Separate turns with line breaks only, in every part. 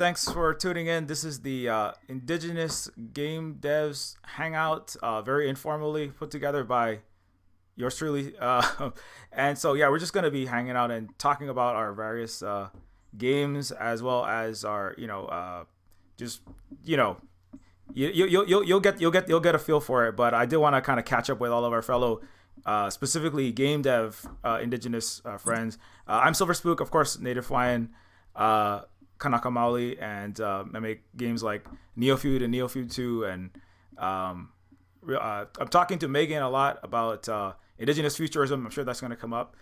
Thanks for tuning in. This is the Indigenous Game Devs Hangout, very informally put together by yours truly. And so, yeah, we're just going to be hanging out and talking about our various games as well as our, just, you know, you'll get a feel for it. But I did want to kind of catch up with all of our fellow, specifically game dev Indigenous friends. I'm Silver Spook, of course, native Hawaiian. Kanaka Maoli, and I make games like Neofeud and Neofeud 2, and I'm talking to Meagan a lot about indigenous futurism. I'm sure that's going to come up,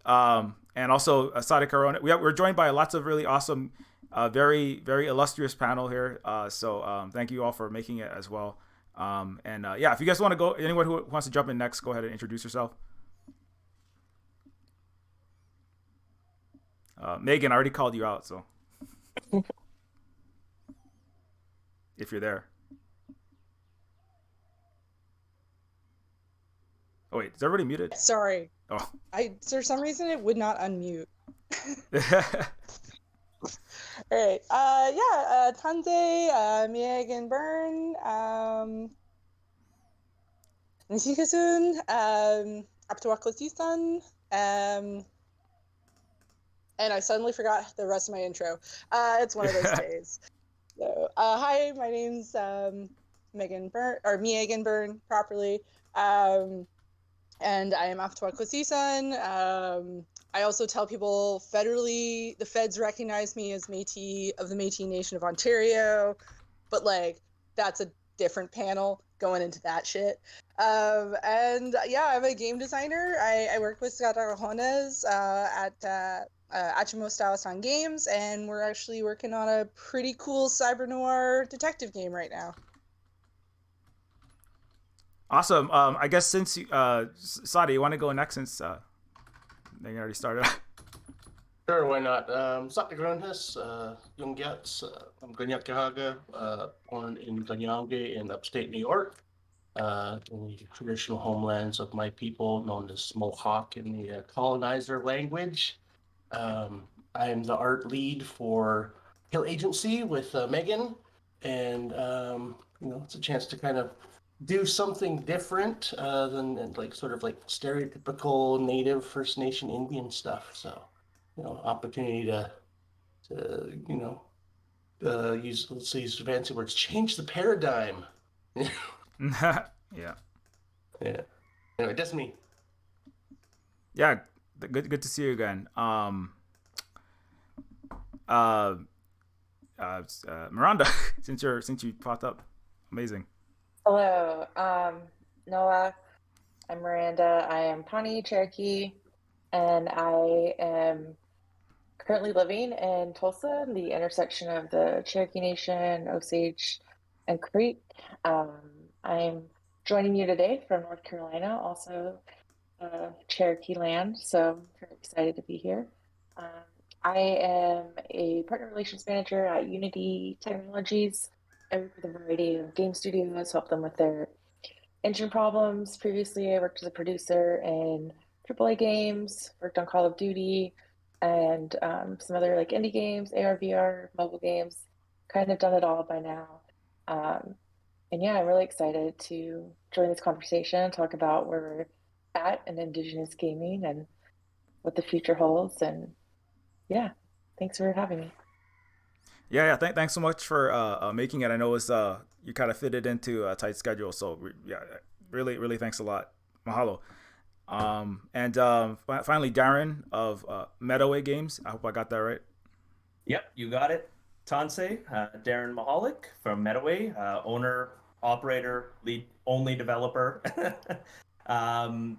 and also Sadekaronhes. We're joined by lots of really awesome, very very illustrious panel here. So thank you all for making it as well. And yeah, if you guys want to go, anyone who wants to jump in next, go ahead and introduce yourself. Meagan, I already called you out, so. If you're there. Oh wait, is everybody muted?
Sorry.
Oh.
For some reason it would not unmute. Alright. Tanze, Meagan, Byrne, Nisikasun, Aptawakosisan, and I suddenly forgot the rest of my intro. It's one of those days. So, hi, my name's Meagan Byrne, or Meagan Byrne, properly. And I am Aptawakosisan. I also tell people federally, the feds recognize me as Métis of the Métis Nation of Ontario, but like, that's a different panel going into that shit. And yeah, I'm a game designer. I work with Sadekaronhes at Achimo Style Games, and we're actually working on a pretty cool cyber noir detective game right now.
Awesome. I guess since you, Sada, you want to go next since they already started.
Sure, why not? Sadekaronhes, Yungyats, I'm Ganyak Kahaga, born in Ganyange in upstate New York, in the traditional homelands of my people, known as Mohawk in the colonizer language. I'm the art lead for Hill Agency with Meagan, and it's a chance to kind of do something different than like sort of like stereotypical Native First Nation Indian stuff. So, opportunity to use, let's use fancy words, change the paradigm.
Yeah.
Yeah. Anyway, that's me.
Yeah. Good to see you again. Miranda, since you popped up, amazing.
Hello, Noah. I'm Miranda. I am Pawnee, Cherokee, and I am currently living in Tulsa, the intersection of the Cherokee Nation, Osage, and Creek. I'm joining you today from North Carolina, also Cherokee land, so I'm very excited to be here. I am a partner relations manager at Unity Technologies. I work with a variety of game studios, help them with their engine problems. Previously, I worked as a producer in AAA games, worked on Call of Duty, and some other like indie games, AR, VR, mobile games. Kind of done it all by now. And yeah, I'm really excited to join this conversation, talk about where we're at in Indigenous gaming and what the future holds. And yeah, thanks for having me.
Yeah. Thanks so much for making it. I know it's you kind of fit it into a tight schedule, so really thanks a lot. Mahalo. And finally, Darren of Medaway Games. I hope I got that right.
Yep, you got it. Tansei, Darren Mahalik from Medaway, owner, operator, lead only developer. I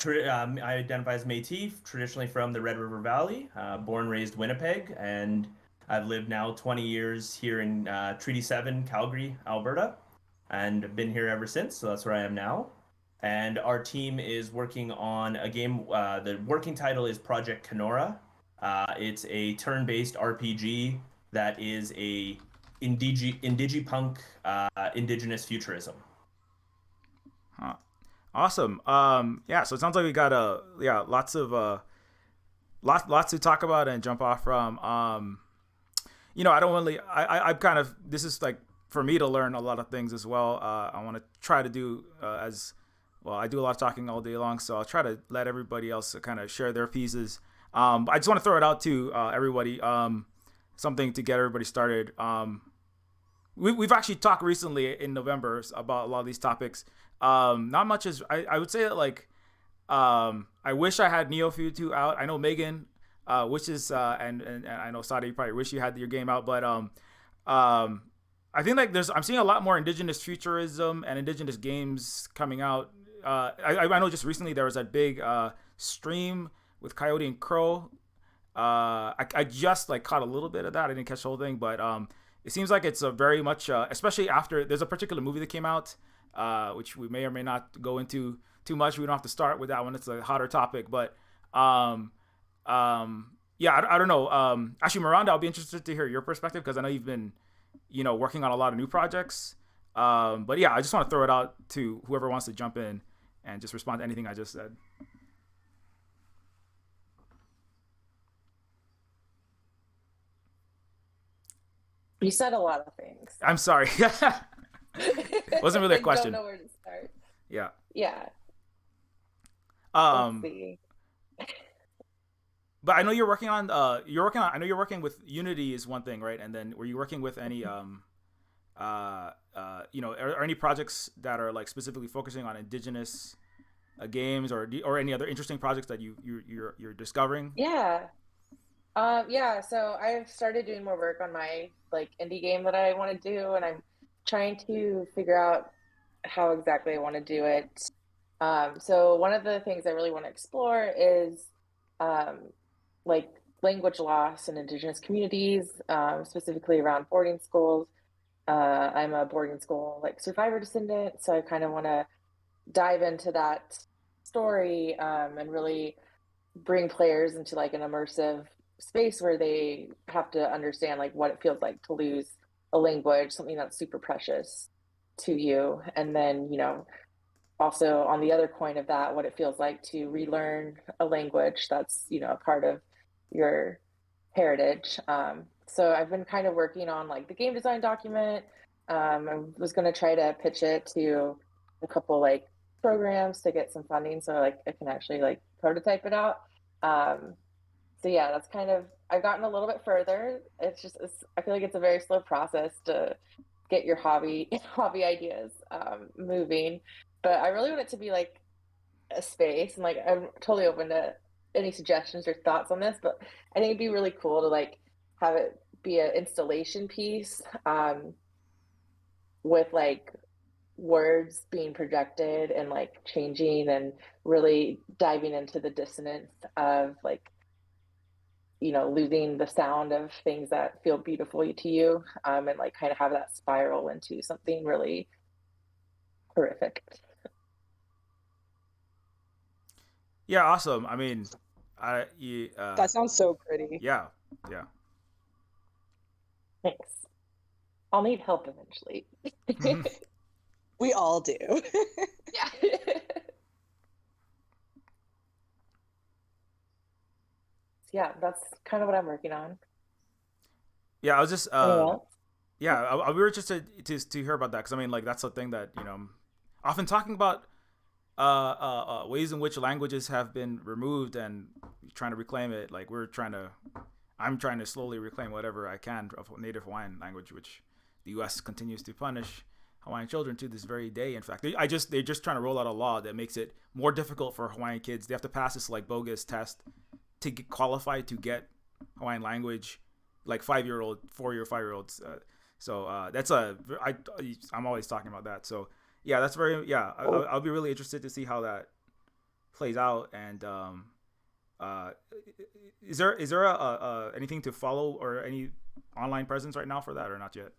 identify as Métis, traditionally from the Red River Valley, born, raised Winnipeg, and I've lived now 20 years here in Treaty 7, Calgary, Alberta, and been here ever since, so that's where I am now. And our team is working on a game, the working title is Project Kenora. It's a turn-based RPG that is a Digipunk, indigenous futurism.
Huh. Awesome. Yeah, so it sounds like we got lots to talk about and jump off from. I don't really. I'm kind of. This is like for me to learn a lot of things as well. I want to try to do as well. I do a lot of talking all day long, so I'll try to let everybody else kind of share their pieces. But I just want to throw it out to everybody. Something to get everybody started. We've actually talked recently in November about a lot of these topics. Not much as I would say that like I wish I had Neofeud 2 out. I know Meagan wishes and I know Sada, you probably wish you had your game out, but I think like I'm seeing a lot more indigenous futurism and indigenous games coming out. I know just recently there was that big stream with Coyote and Crow. I just like caught a little bit of that. I didn't catch the whole thing, but it seems like it's a very much, especially after there's a particular movie that came out, which we may or may not go into too much. We don't have to start with that one. It's a hotter topic, but yeah, I don't know. Actually, Miranda, I'll be interested to hear your perspective because I know you've been, working on a lot of new projects. But yeah, I just want to throw it out to whoever wants to jump in and just respond to anything I just said.
You said a lot of things.
I'm sorry. Wasn't really a question.
I don't know where to start.
Yeah.
Yeah.
Let's
see.
But I know you're working on I know you're working with Unity is one thing, right? And then were you working with any are any projects that are like specifically focusing on indigenous games or any other interesting projects that you're discovering?
Yeah. So I've started doing more work on my like indie game that I want to do, and I'm trying to figure out how exactly I want to do it. So one of the things I really want to explore is like language loss in indigenous communities, specifically around boarding schools. I'm a boarding school like survivor descendant, so I kind of want to dive into that story and really bring players into like an immersive space where they have to understand like what it feels like to lose a language, something that's super precious to you, and then also on the other coin of that, what it feels like to relearn a language that's a part of your heritage. So I've been kind of working on like the game design document. I was going to try to pitch it to a couple like programs to get some funding so like I can actually like prototype it out. So yeah, that's kind of, I've gotten a little bit further. I feel like it's a very slow process to get your hobby ideas moving, but I really want it to be like a space, and like I'm totally open to any suggestions or thoughts on this, but I think it'd be really cool to like have it be an installation piece with like words being projected and like changing and really diving into the dissonance of like losing the sound of things that feel beautiful to you, and like kind of have that spiral into something really horrific.
Yeah, awesome. I mean,
that sounds so pretty.
Yeah.
Thanks. I'll need help eventually.
We all do.
Yeah. Yeah, that's kind of what I'm working on.
Yeah, I was just we were just to hear about that because I mean like that's the thing that often talking about ways in which languages have been removed and trying to reclaim it. Like I'm trying to slowly reclaim whatever I can of Native Hawaiian language, which the U.S. continues to punish Hawaiian children to this very day. In fact, they're just trying to roll out a law that makes it more difficult for Hawaiian kids. They have to pass this like bogus test to get qualified to get Hawaiian language, like 4-year-old, 5-year-olds. So that's I'm always talking about that. So yeah, that's very I'll be really interested to see how that plays out. And is there anything to follow or any online presence right now for that or not yet?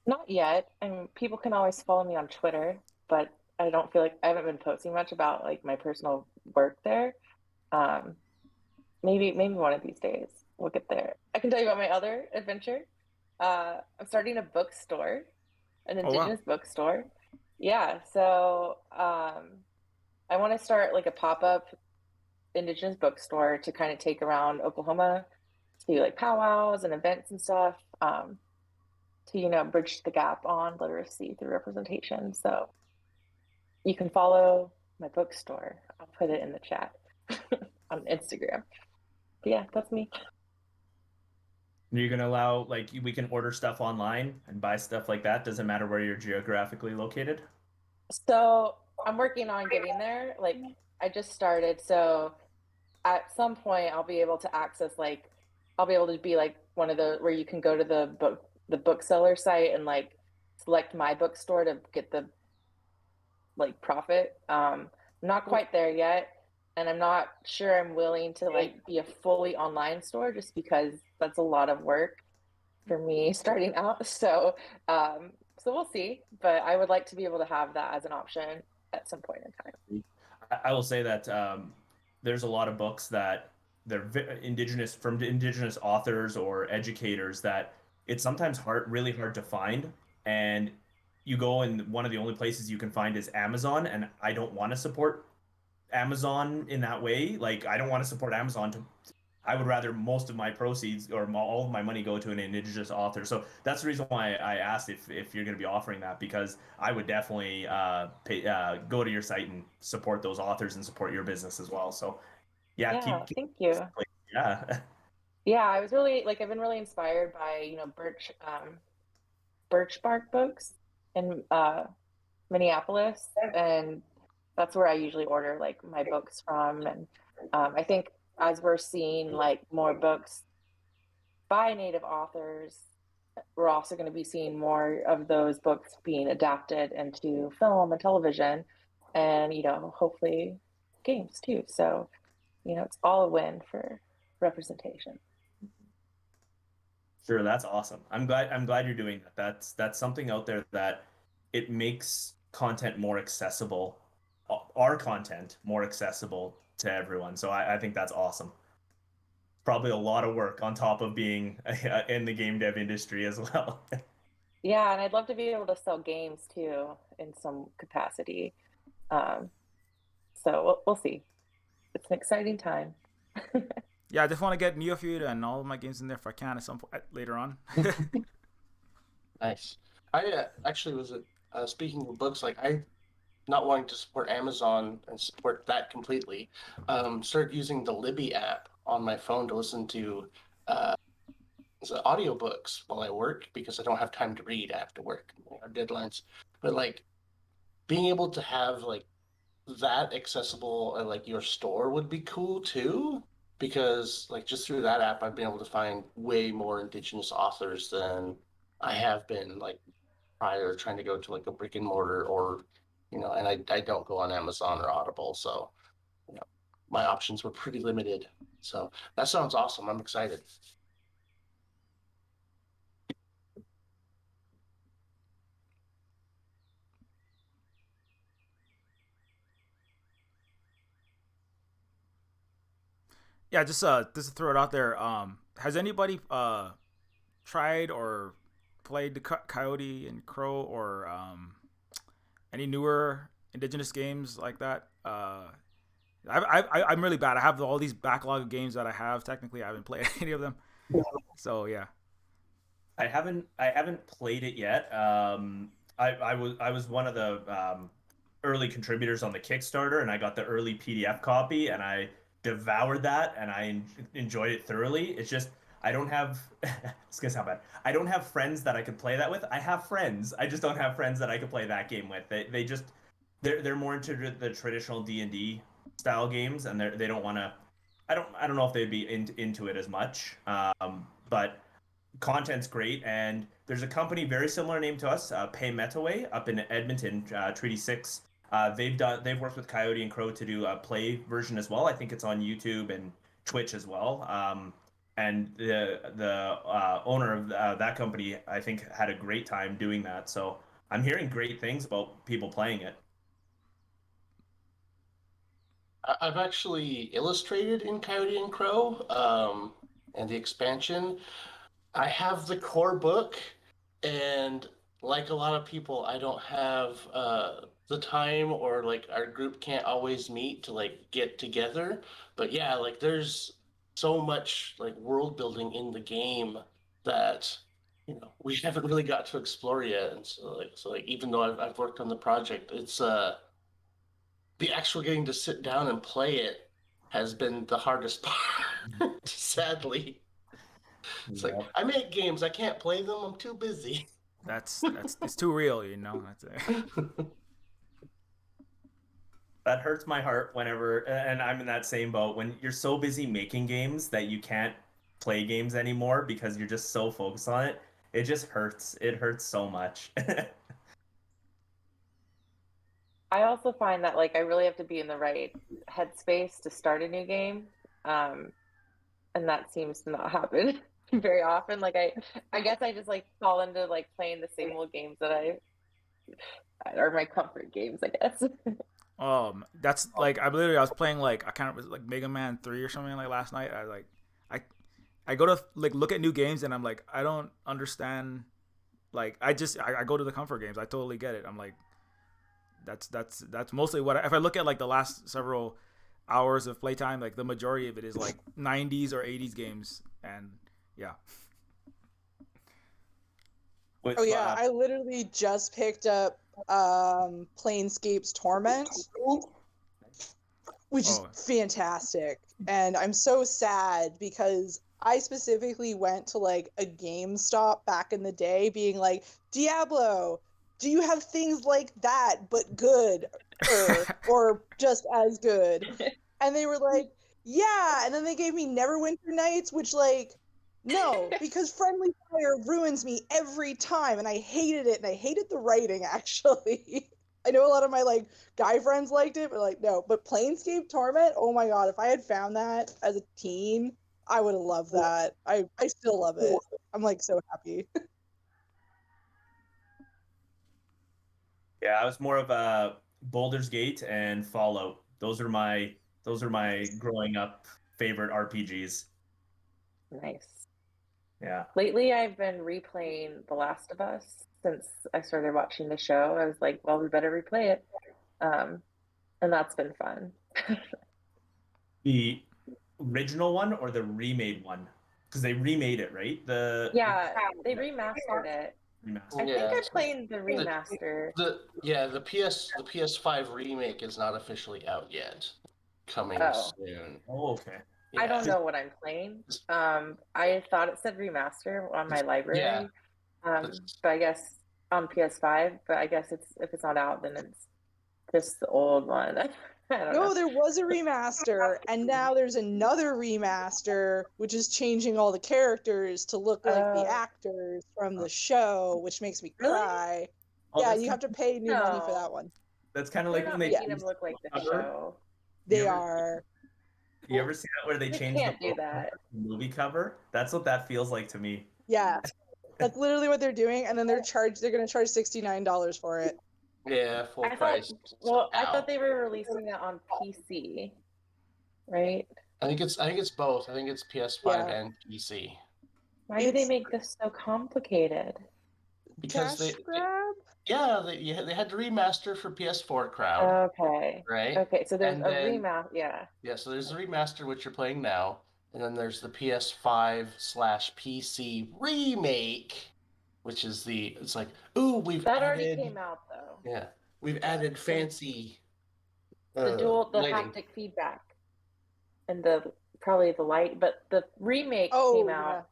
Not yet. I mean, people can always follow me on Twitter, but I don't feel like I haven't been posting much about like my personal work there. Maybe one of these days we'll get there. I can tell you about my other adventure. I'm starting a bookstore, an indigenous bookstore. Yeah, so I want to start like a pop-up indigenous bookstore to kind of take around Oklahoma to like powwows and events and stuff, to bridge the gap on literacy through representation. So you can follow my bookstore. I'll put it in the chat on Instagram. But yeah, that's me.
You're gonna allow we can order stuff online and buy stuff like that. Doesn't matter where you're geographically located.
So I'm working on getting there. Like I just started, so at some point I'll be able to access I'll be able to be like one of the where you can go to the bookseller site and like select my bookstore to get the profit. I'm not quite there yet, and I'm not sure I'm willing to be a fully online store just because that's a lot of work for me starting out. So we'll see, but I would like to be able to have that as an option at some point in time.
I will say that there's a lot of books that they're indigenous authors or educators that it's sometimes really hard to find, and you go and one of the only places you can find is Amazon, and I don't want to support Amazon in that way. Like I don't want to support Amazon I would rather most of my proceeds or all of my money go to an indigenous author. So that's the reason why I asked if you're going to be offering that, because I would definitely go to your site and support those authors and support your business as well. So yeah, keep
thank you.
Yeah.
Yeah, I was really I've been really inspired by birch bark books in Minneapolis, and that's where I usually order my books from. And I think as we're seeing more books by Native authors, we're also going to be seeing more of those books being adapted into film and television, and hopefully games too. So it's all a win for representation.
Sure, that's awesome. I'm glad you're doing that. That's something out there that it makes content more accessible, our content more accessible to everyone. So I think that's awesome. Probably a lot of work on top of being in the game dev industry as well.
Yeah, and I'd love to be able to sell games too in some capacity. So we'll see. It's an exciting time.
Yeah, I just want to get Neofeud and all of my games in there if I can at some point later on.
Nice. I actually was speaking of books, I not wanting to support Amazon and support that completely, started using the Libby app on my phone to listen to audiobooks while I work because I don't have time to read. I have to work, deadlines. But being able to have that accessible at your store would be cool too, because just through that app I've been able to find way more indigenous authors than I have been prior trying to go to a brick and mortar or and I don't go on Amazon or Audible, so my options were pretty limited. So that sounds awesome. I'm excited.
Yeah, just to throw it out there. Has anybody tried or played the Coyote and Crow or any newer indigenous games like that? I'm really bad. I have all these backlog of games that I have. Technically, I haven't played any of them. So yeah.
I haven't played it yet. I was one of the early contributors on the Kickstarter, and I got the early PDF copy, and I devoured that, and I enjoyed it thoroughly. It's just I don't have. It's gonna sound bad. I don't have friends that I could play that with. I have friends. I just don't have friends that I could play that game with. They're more into the traditional D&D style games, and they don't want to. I don't know if they'd be into it as much. But content's great, and there's a company very similar name to us, Pay Metaway, up in Edmonton, Treaty 6. They've worked with Coyote and Crow to do a play version as well. I think it's on YouTube and Twitch as well. And the owner of that company, I think, had a great time doing that. So I'm hearing great things about people playing it.
I've actually illustrated in Coyote and Crow, and the expansion. I have the core book, and like a lot of people, I don't have the time, or our group can't always meet to get together. But yeah, there's so much like world building in the game that we haven't really got to explore yet. And so even though I've worked on the project, it's the actual getting to sit down and play it has been the hardest part. Sadly, it's like I make games, I can't play them. I'm too busy.
That's it's too real, you know. That's it.
That hurts my heart whenever, and I'm in that same boat, when you're so busy making games that you can't play games anymore because you're just so focused on it. It just hurts. It hurts so much.
I also find that like I really have to be in the right headspace to start a new game, and that seems to not happen very often. Like I guess I just like fall into like playing the same old games that I are my comfort games, I guess.
That's like I was playing like I kind of was like Mega Man 3 or something like last night. I go to like look at new games and I'm like I don't understand. Like I go to the comfort games. I totally get it. I'm like that's mostly what if I look at like the last several hours of playtime, like the majority of it is like 90s or 80s games, and yeah.
I literally just picked up Planescape's Torment, which is fantastic. And I'm so sad because I specifically went to like a GameStop back in the day being like, Diablo, do you have things like that but good or just as good? And they were like, yeah. And then they gave me Neverwinter Nights, which like, no, because Friendly Fire ruins me every time, and I hated it, and I hated the writing, actually. I know a lot of my, like, guy friends liked it, but, like, no. But Planescape Torment, oh my god, if I had found that as a teen, I would have loved that. I still love it. I'm, like, so happy.
Yeah, I was more of a Baldur's Gate and Fallout. Those are my growing up favorite RPGs.
Nice.
Yeah.
Lately, I've been replaying The Last of Us since I started watching the show. I was like, well, we better replay it. And that's been fun.
The original one or the remade one? Because they remade it, right?
Yeah, they remastered it. I think I'm playing the remaster.
The PS5 remake is not officially out yet. Coming soon.
Oh, okay.
Yeah.
I don't know what I'm playing. I thought it said remaster on my library. But I guess on PS5. But I guess if it's not out, then it's just the old one. I don't know.
There was a remaster, and now there's another remaster, which is changing all the characters to look like the actors from the show, which makes me cry.
Oh,
yeah, you have to pay new money for that one.
That's kind of like when they
making them look like the show.
They are.
You ever see that where they change
the
movie cover? That's what that feels like to me.
Yeah, that's literally what they're doing, and then they're going to charge $69 for it.
Yeah, full price.
I thought they were releasing it on PC, right?
I think it's both. I think it's PS5 and PC.
Why do they make this so complicated?
Because they had to remaster for PS4 crowd.
Okay.
Right.
Okay, so there's a remaster. Yeah.
Yeah, so there's the remaster which you're playing now, and then there's the PS5/PC remake, which is it's like, ooh,
that already came out though.
Yeah, we've added fancy.
The haptic feedback, and probably the light, but the remake came out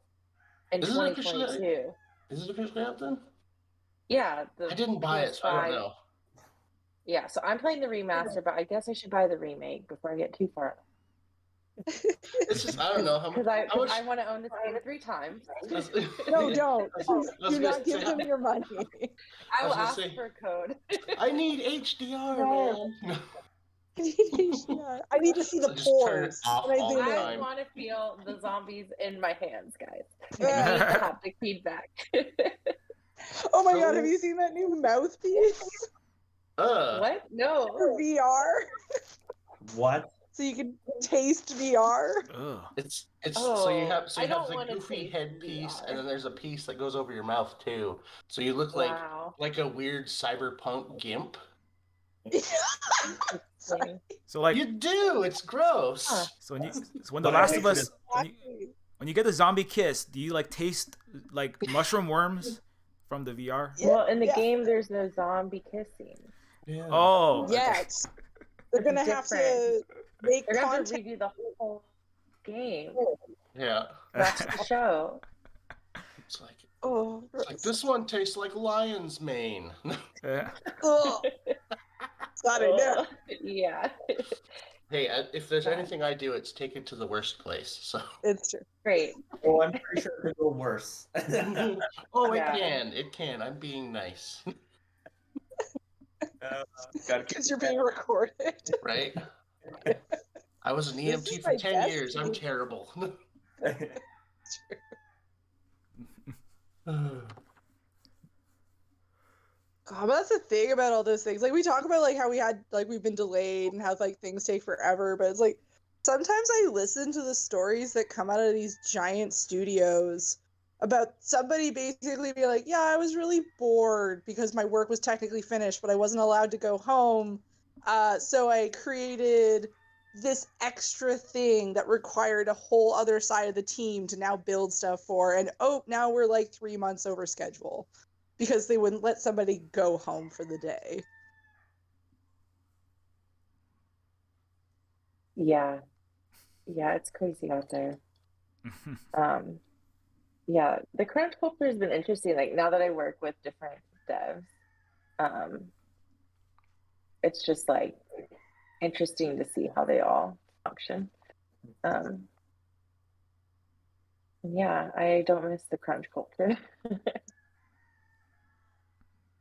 in 2022.
Is it officially out then?
Yeah.
I didn't buy it, so I don't know.
Yeah, so I'm playing the remaster, but I guess I should buy the remake before I get too far.
It's just, I don't know how much.
Because I want to own this game 3 times.
No, don't. Do not give them your money.
I will ask for a code.
I need HDR, man.
I need to see the pores.
I want to feel the zombies in my hands, guys. I need the haptic feedback.
Oh my god, have you seen that new mouthpiece?
What? No.
For VR.
What?
So you can taste VR.
It's so you have the goofy headpiece, and then there's a piece that goes over your mouth too. So you look like a weird cyberpunk gimp.
Sorry.
So like,
You do. It's gross.
Huh.
so when The
But I
Last
think
of Us,
Exactly.
when you get the zombie kiss, do you like taste like mushroom worms from the VR?
Yeah,
Well, in the
yeah.
game, there's no zombie kissing.
Yeah.
Oh, okay.
Yet they're gonna have to make
They're gonna have to
content.
redo the whole game.
Yeah.
That's the show.
It's like
Oh,
this one tastes like lion's mane.
Yeah.
Oh, sorry, no.
Yeah,
Hey, if there's anything I do, it's take it to the worst place. So.
It's true.
great.
Oh, I'm pretty sure it could go worse.
Oh,
Yeah.
it can. I'm being nice,
Gotta keep
Because you're being recorded.
right? I was an
This
EMT
is
for
my
10 years. I'm
destiny.
terrible.
God, but that's the thing about all those things. Like we talk about like how we've been delayed and how like things take forever, but it's like sometimes I listen to the stories that come out of these giant studios about somebody basically being like, yeah, I was really bored because my work was technically finished, but I wasn't allowed to go home. So I created this extra thing that required a whole other side of the team to now build stuff for. And oh, now we're like 3 months over schedule because they wouldn't let somebody go home for the day.
Yeah, it's crazy out there. Yeah, the crunch culture has been interesting. Like now that I work with different devs, it's just like interesting to see how they all function. Yeah, I don't miss the crunch culture.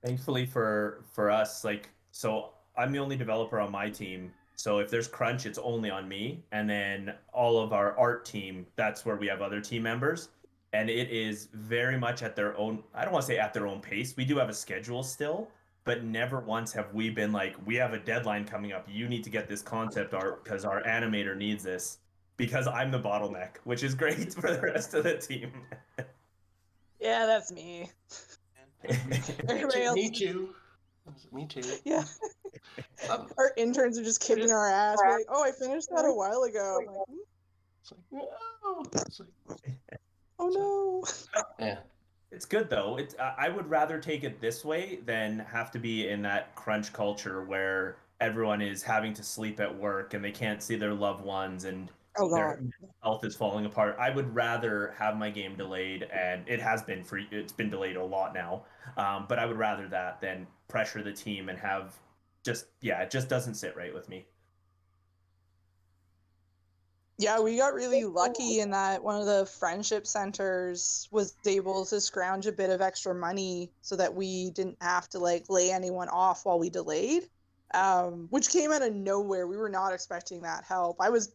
Thankfully for us, like, so I'm the only developer on my team. So if there's crunch, it's only on me. And then all of our art team, that's where we have other team members. And it is very much at their own, I don't want to say at their own pace. We do have a schedule still, but never once have we been like, we have a deadline coming up. You need to get this concept art because our animator needs this. Because I'm the bottleneck, which is great for the rest of the team.
Yeah, that's me. Everybody else.
Me too. Me too.
Yeah. Our interns are just kicking our ass. We're like, oh, I finished that a while ago. I'm like,
It's like, no. It's like,
oh no.
yeah.
It's good though. I would rather take it this way than have to be in that crunch culture where everyone is having to sleep at work and they can't see their loved ones and
Oh
their
god.
health is falling apart. I would rather have my game delayed, and it's been delayed a lot now. But I would rather that than pressure the team and have it just doesn't sit right with me.
Yeah, we got really lucky in that one of the friendship centers was able to scrounge a bit of extra money so that we didn't have to like lay anyone off while we delayed. Which came out of nowhere. We were not expecting that help. I was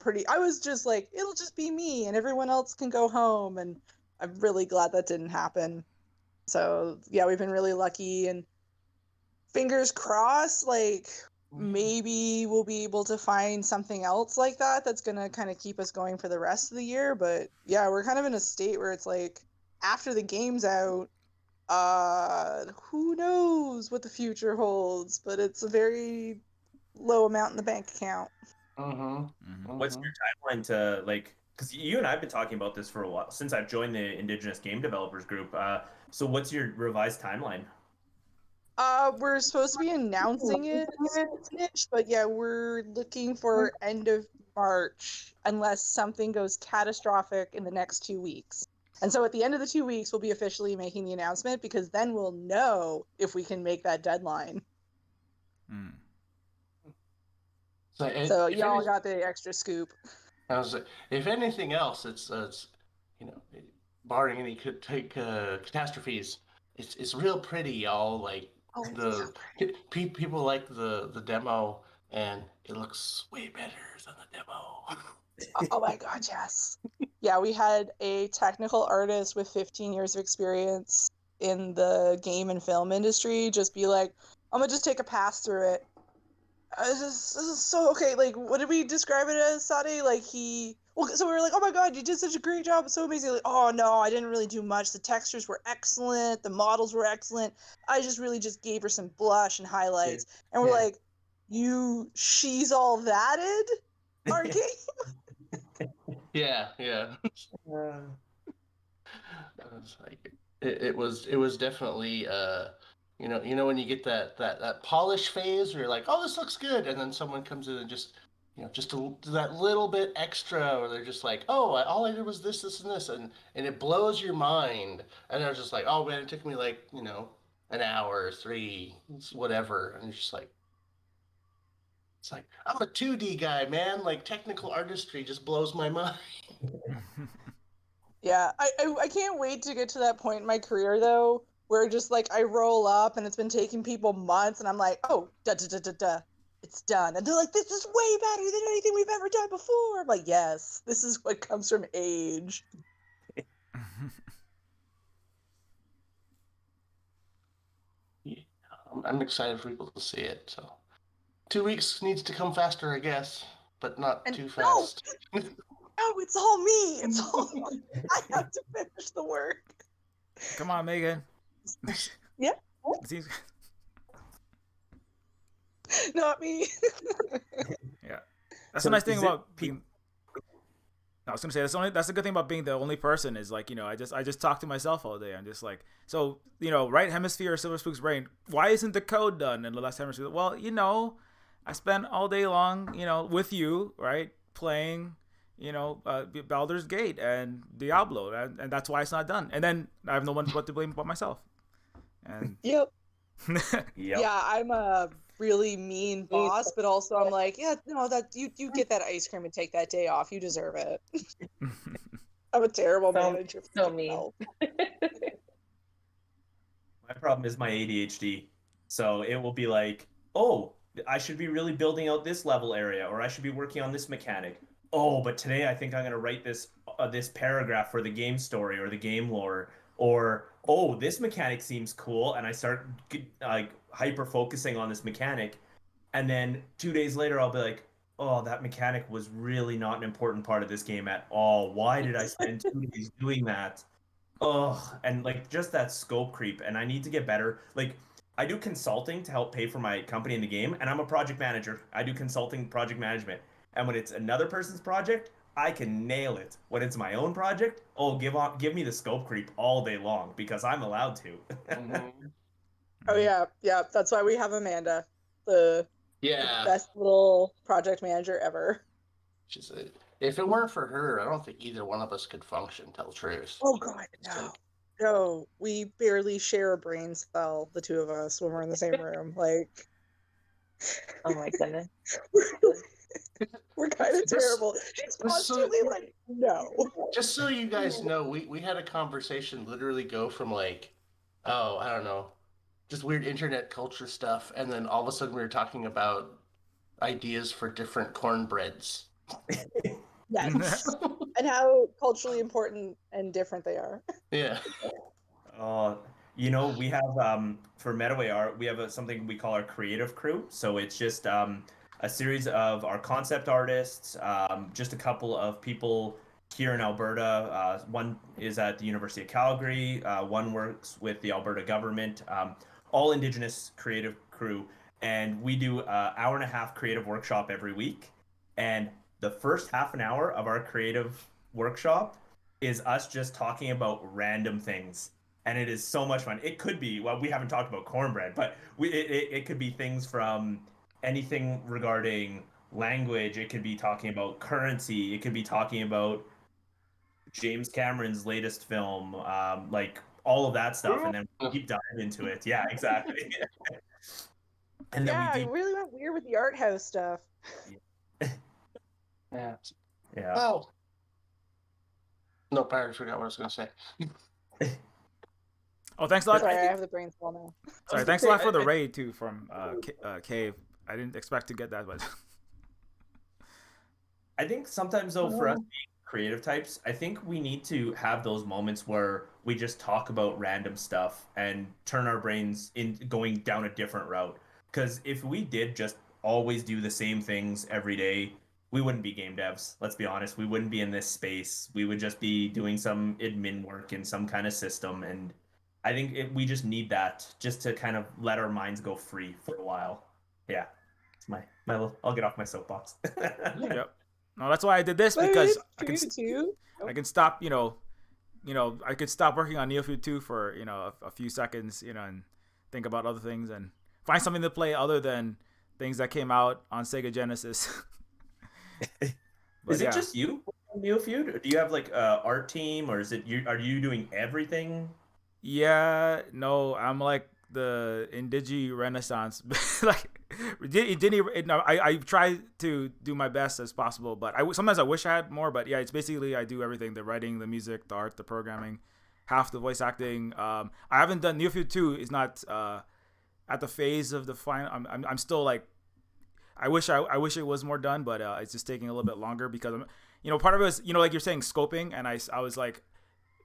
just like, it'll just be me and everyone else can go home. And I'm really glad that didn't happen. So yeah, we've been really lucky and fingers crossed, like maybe we'll be able to find something else like that that's going to kind of keep us going for the rest of the year. But yeah, we're kind of in a state where it's like after the game's out, who knows what the future holds, but it's a very low amount in the bank account.
What's your timeline to like, because you and I've been talking about this for a while since I've joined the Indigenous Game Developers group. So what's your revised timeline?
We're supposed to be announcing it, but yeah, we're looking for end of March unless something goes catastrophic in the next 2 weeks. And so at the end of the 2 weeks, we'll be officially making the announcement because then we'll know if we can make that deadline. So y'all got the extra scoop.
If anything else, it's barring any catastrophes, it's real pretty, y'all. Like people like the demo, and it looks way better than the demo.
Oh my god, yes. Yeah, we had a technical artist with 15 years of experience in the game and film industry just be like, I'm gonna just take a pass through it. This is so okay. Like, what did we describe it as, Sade? Like so we were like, oh my god, you did such a great job. It's so amazing. Like, oh no, I didn't really do much. The textures were excellent. The models were excellent. I just really just gave her some blush and highlights. And we're like, she's all thatted our game.
Yeah. It's like it was definitely when you get that polish phase where you're like, oh, this looks good, and then someone comes in and just that little bit extra, or they're just like, oh, all I did was this and this, and it blows your mind, and I was just like, oh man, it took me like an hour, 3, whatever, and it's just like. It's like, I'm a 2D guy, man. Like, technical artistry just blows my mind.
Yeah, I can't wait to get to that point in my career, though, where just, like, I roll up and it's been taking people months, and I'm like, oh, it's done. And they're like, this is way better than anything we've ever done before. I'm like, yes, this is what comes from age.
Yeah, I'm excited for people to see it, so. 2 weeks needs to come faster, I guess, but not too fast.
No, it's all me. It's all I have to finish the work.
Come on, Meagan.
Yeah. Not me.
Yeah, that's the nice thing about being. I was gonna say that's the good thing about being the only person is like I just talk to myself all day. I'm just like, so right hemisphere of Silver Spook's brain. Why isn't the code done in the left hemisphere? Well, I spent all day long with you, right, playing Baldur's Gate and Diablo, and that's why it's not done. And then I have no one but to blame but myself. And
Yep. Yeah, I'm a really mean boss, but also I'm like, yeah, no, that you get that ice cream and take that day off. You deserve it. I'm a terrible manager.
So mean.
My problem is my ADHD. So it will be like, oh, I should be really building out this level area, or I should be working on this mechanic. Oh, but today I think I'm going to write this paragraph for the game story or the game lore, or oh, this mechanic seems cool, and I start like hyper focusing on this mechanic, and then 2 days later I'll be like, oh, that mechanic was really not an important part of this game at all. Why did I spend 2 days doing that? Oh, and like just that scope creep, and I need to get better. Like, I do consulting to help pay for my company in the game, and I'm a project manager. I do consulting project management. And when it's another person's project, I can nail it. When it's my own project, give me the scope creep all day long because I'm allowed to.
Oh yeah. That's why we have Amanda, the best little project manager ever.
If it weren't for her, I don't think either one of us could function. Tell the truth.
Oh God, no. No, we barely share a brain cell, the two of us, when we're in the same room. Like,
oh my goodness,
we're kind of terrible. She's constantly like, no.
Just so you guys know, we had a conversation literally go from like, oh, I don't know, just weird internet culture stuff, and then all of a sudden we were talking about ideas for different cornbreads.
Yes. And how culturally important and different they are.
Yeah.
We have for Metaway Art, we have something we call our creative crew. So it's just a series of our concept artists, just a couple of people here in Alberta. One is at the University of Calgary. One works with the Alberta government. All Indigenous creative crew, and we do an hour and a half creative workshop every week. And the first half an hour of our creative workshop is us just talking about random things, and it is so much fun. It could be, well, we haven't talked about cornbread, but it could be things from anything regarding language. It could be talking about currency. It could be talking about James Cameron's latest film, like all of that stuff, and then we deep dive into it. Yeah, exactly.
And then we really went weird with the art house stuff.
Yeah.
Oh.
Nope, I forgot what I was going to say.
Oh, thanks a lot.
Sorry, I have the brain spell now.
Sorry, thanks a lot for the raid too from Cave. I didn't expect to get that, but
I think sometimes though, for us being creative types, I think we need to have those moments where we just talk about random stuff and turn our brains in going down a different route. Because if we did just always do the same things every day, we wouldn't be game devs. Let's be honest. We wouldn't be in this space. We would just be doing some admin work in some kind of system. And I think we just need that just to kind of let our minds go free for a while. Yeah. It's my little. I'll get off my soapbox.
Yep. No, that's why I did this,
But
because
it's true too.
I can stop, I could stop working on Neofeud 2 for, a few seconds, and think about other things and find something to play other than things that came out on Sega Genesis.
Is it just you, Neofeud? Or do you have like a art team, or is it you? Are you doing everything?
Yeah, no, I'm like the Indigi Renaissance. Like, it didn't. No, I try to do my best as possible, but sometimes I wish I had more. But yeah, it's basically I do everything: the writing, the music, the art, the programming, half the voice acting. I haven't done Neofeud 2. Is not at the phase of the final. I'm still like, I wish it was more done, but it's just taking a little bit longer because part of it is, like you're saying, scoping, and I was like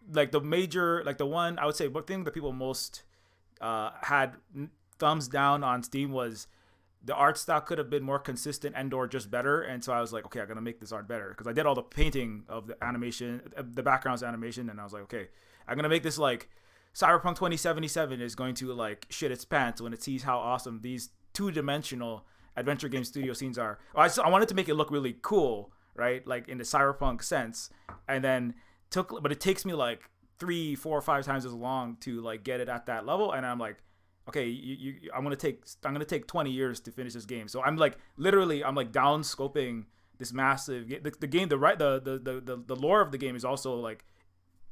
the major, like the one I would say, one thing that people most had thumbs down on Steam was the art style could have been more consistent and/or just better. And so I was like, okay, I'm gonna make this art better, because I did all the painting of the animation, the background's animation, and I was like, okay, I'm gonna make this like Cyberpunk 2077 is going to like shit its pants when it sees how awesome these two-dimensional adventure game studio scenes are. I wanted to make it look really cool, right? Like in the cyberpunk sense, and then but it takes me like 3, 4, 5 times as long to like get it at that level, and I'm like, okay, I'm gonna take 20 years to finish this game. So I'm like literally down scoping this massive the game. The lore of the game is also like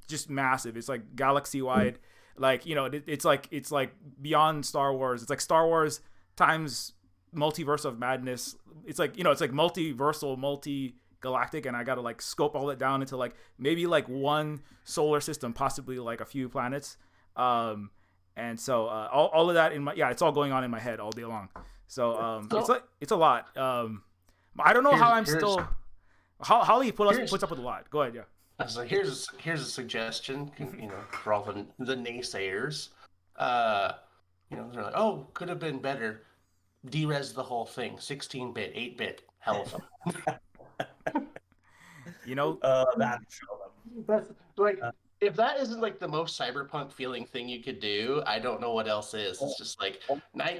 just massive. It's like galaxy wide, like it's like beyond Star Wars. It's like Star Wars times multiverse of madness. It's like it's like multiversal, multi-galactic, and I gotta like scope all that down into like maybe like one solar system, possibly like a few planets. And so all of that it's all going on in my head all day long. So it's a lot. I don't know how I'm still. Holly puts up with a lot. Go ahead, yeah.
So here's a suggestion, for all the naysayers. They're like, oh, could have been better. Derez the whole thing, 16-bit, 8-bit, hell of them.
That
That's like, if that isn't like the most cyberpunk feeling thing you could do, I don't know what else is. It's just like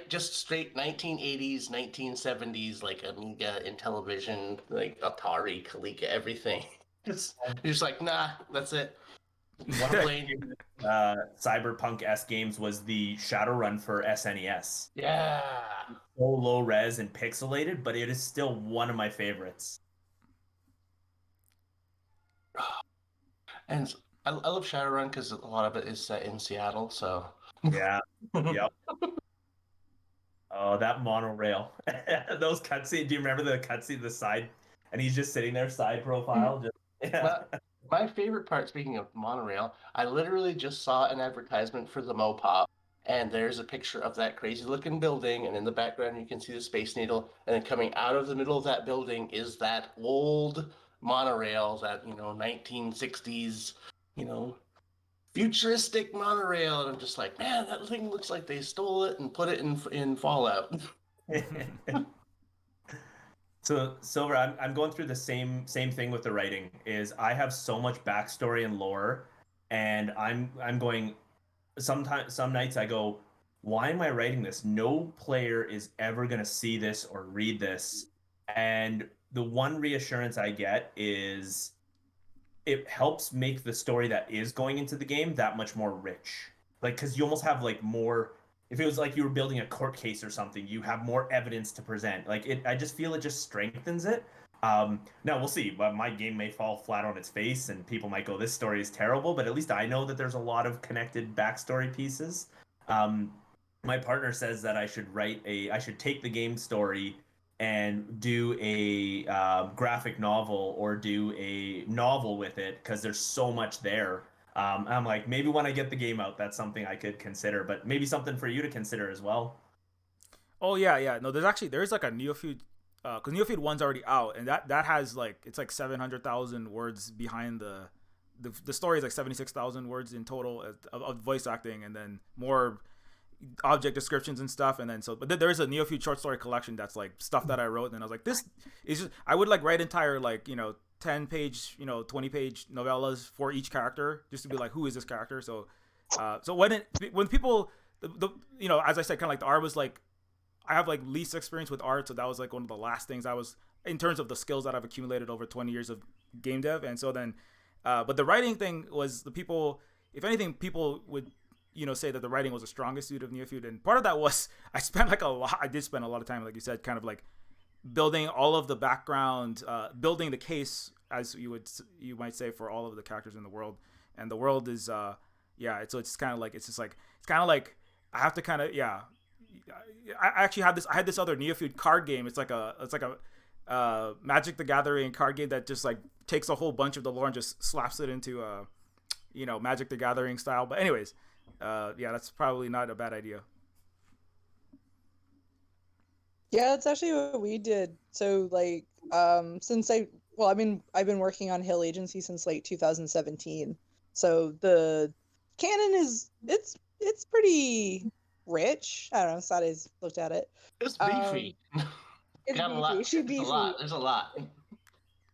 just straight 1980s, 1970s, like Amiga, Intellivision, like Atari, Coleca, everything. You're just like, nah, that's it.
One of the cyberpunk-esque games was the Shadowrun for SNES.
Yeah.
So low res and pixelated, but it is still one of my favorites.
And I love Shadowrun because a lot of it is set in Seattle, so.
Yeah. Yep. Oh, that monorail. Those cutscenes. Do you remember the cutscene, the side? And he's just sitting there, side profile.
My favorite part, speaking of monorail, I literally just saw an advertisement for the Mopop, and there's a picture of that crazy-looking building, and in the background you can see the Space Needle, and then coming out of the middle of that building is that old monorail, that 1960s, futuristic monorail, and I'm just like, man, that thing looks like they stole it and put it in Fallout.
So Silver, I'm going through the same thing with the writing. Is I have so much backstory and lore, and I'm going. Some nights I go, why am I writing this? No player is ever gonna see this or read this, and the one reassurance I get is it helps make the story that is going into the game that much more rich. Like, because you almost have like more. If it was like you were building a court case or something, you have more evidence to present. Like I just feel it just strengthens it. Now we'll see. But my game may fall flat on its face, and people might go, "This story is terrible." But at least I know that there's a lot of connected backstory pieces. My partner says that I should take the game story and do a graphic novel or do a novel with it, because there's so much there. I'm like, maybe when I get the game out, that's something I could consider, but maybe something for you to consider as well.
Oh yeah. No, there's like a Neofeud, because Neofeud 1's already out, and that has like, it's like 700,000 words behind the story is like 76,000 words in total of voice acting, and then more object descriptions and stuff, and then but there is a Neofeud short story collection that's like stuff that I wrote, and then I was like, this is just, I would like write entire 10-page, 20-page novellas for each character, just to be like, who is this character? So when people, as I said, kind of like the art was like, I have like least experience with art, so that was like one of the last things I was in terms of the skills that I've accumulated over 20 years of game dev. And so then, but the writing thing was the people. If anything, people would say that the writing was the strongest suit of Neofeud, and part of that was I did spend a lot of time, like you said, kind of like building all of the background, building the case, as you might say, for all of the characters in the world. And the world is so it's kind of like I have to kind of I actually had this other Neofeud card game. It's like a Magic the Gathering card game that just like takes a whole bunch of the lore and just slaps it into Magic the Gathering style. But anyways, that's probably not a bad idea.
Yeah, that's actually what we did. So like since I've been working on Hill Agency since late 2017. So the canon it's pretty rich. I don't know, Sade's looked at it.
It's beefy.
It's
Got
beefy.
a lot.
She beefy.
There's a lot.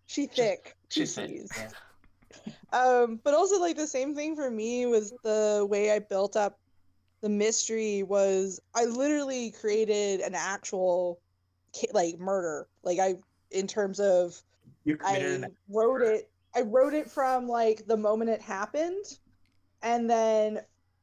She thick.
She's thick. Yeah.
But also like the same thing for me was the way I built up the mystery was I literally created an actual like murder. Like I wrote it from like the moment it happened, and then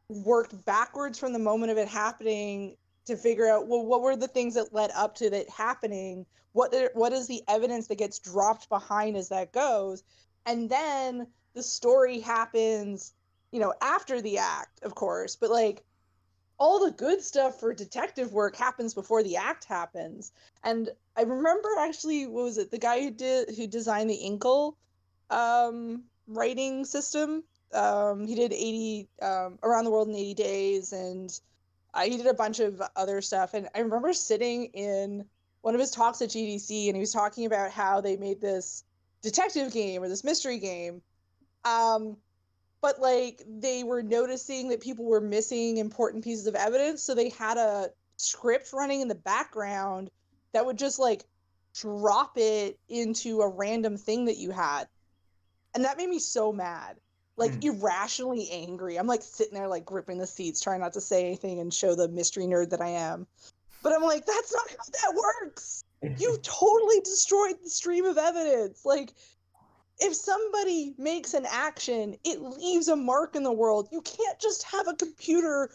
worked backwards from the moment of it happening to figure out, well, what were the things that led up to it happening? What is the evidence that gets dropped behind as that goes? And then the story happens, after the act, of course, but like all the good stuff for detective work happens before the act happens. And I remember actually, what was it? The guy who designed the Inkle writing system. He did 80 Around the World in 80 Days, and he did a bunch of other stuff. And I remember sitting in one of his talks at GDC, and he was talking about how they made this detective game or this mystery game. But like they were noticing that people were missing important pieces of evidence, so they had a script running in the background that would just like drop it into a random thing that you had. And that made me so mad. Like irrationally angry. I'm like sitting there like gripping the seats, trying not to say anything and show the mystery nerd that I am. But I'm like, that's not how that works. You totally destroyed the stream of evidence. Like, if somebody makes an action, it leaves a mark in the world. You can't just have a computer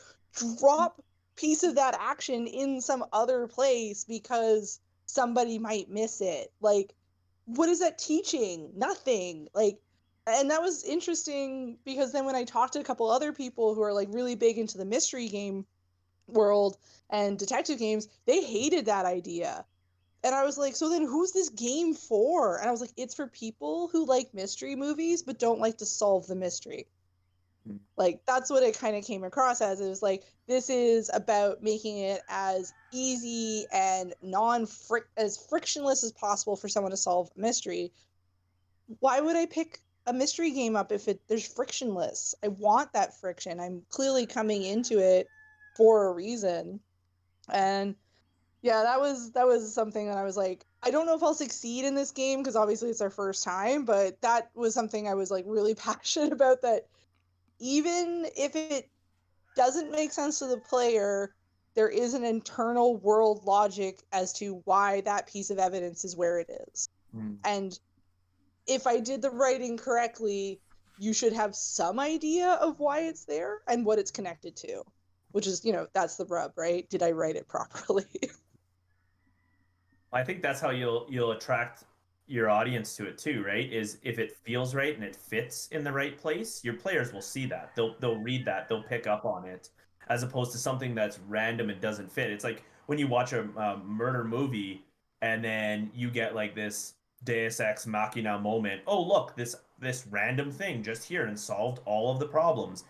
drop piece of that action in some other place because somebody might miss it. Like, what is that teaching? Nothing. Like, and that was interesting because then when I talked to a couple other people who are like really big into the mystery game world and detective games, they hated that idea. And I was like, so then who's this game for? And I was like, it's for people who like mystery movies but don't like to solve the mystery. Like, that's what it kind of came across as. It was like, this is about making it as easy and as frictionless as possible for someone to solve a mystery. Why would I pick a mystery game up if there's frictionless? I want that friction. I'm clearly coming into it for a reason. And yeah, that was something that I was like, I don't know if I'll succeed in this game because obviously it's our first time, but that was something I was like really passionate about, that even if it doesn't make sense to the player, there is an internal world logic as to why that piece of evidence is where it is. And if I did the writing correctly, you should have some idea of why it's there and what it's connected to, which is, that's the rub, right? Did I write it properly?
I think that's how you'll attract your audience to it too, right? Is if it feels right and it fits in the right place, your players will see that. They'll read that, they'll pick up on it, as opposed to something that's random and doesn't fit. It's like when you watch a murder movie and then you get like this Deus Ex Machina moment. Oh, look, this random thing just here and solved all of the problems.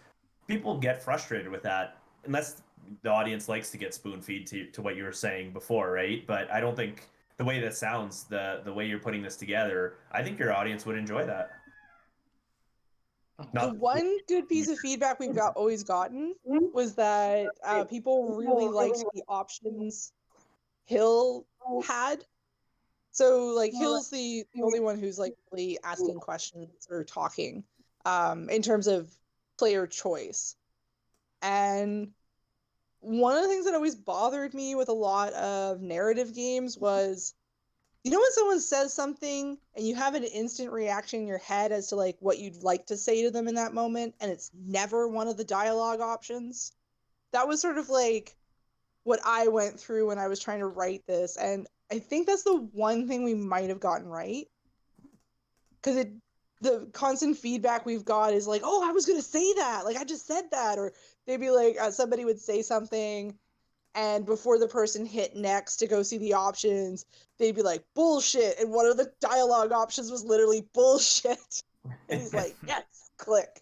People get frustrated with that, unless the audience likes to get spoon feed to what you were saying before, right? But I don't think the way that sounds, the way you're putting this together, I think your audience would enjoy that.
The one good piece of feedback we've always gotten was that people really liked the options Hill had. So like Hill's the only one who's like really asking questions or talking in terms of player choice. And one of the things that always bothered me with a lot of narrative games was, you know, when someone says something and you have an instant reaction in your head as to like what you'd like to say to them in that moment, and it's never one of the dialogue options? That was sort of like what I went through when I was trying to write this, and I think that's the one thing we might have gotten right. Because the constant feedback we've got is like, oh, I was going to say that. Like, I just said that. Or they'd be like, somebody would say something, and before the person hit next to go see the options, they'd be like, bullshit. And one of the dialogue options was literally bullshit. And he's like, yes, click.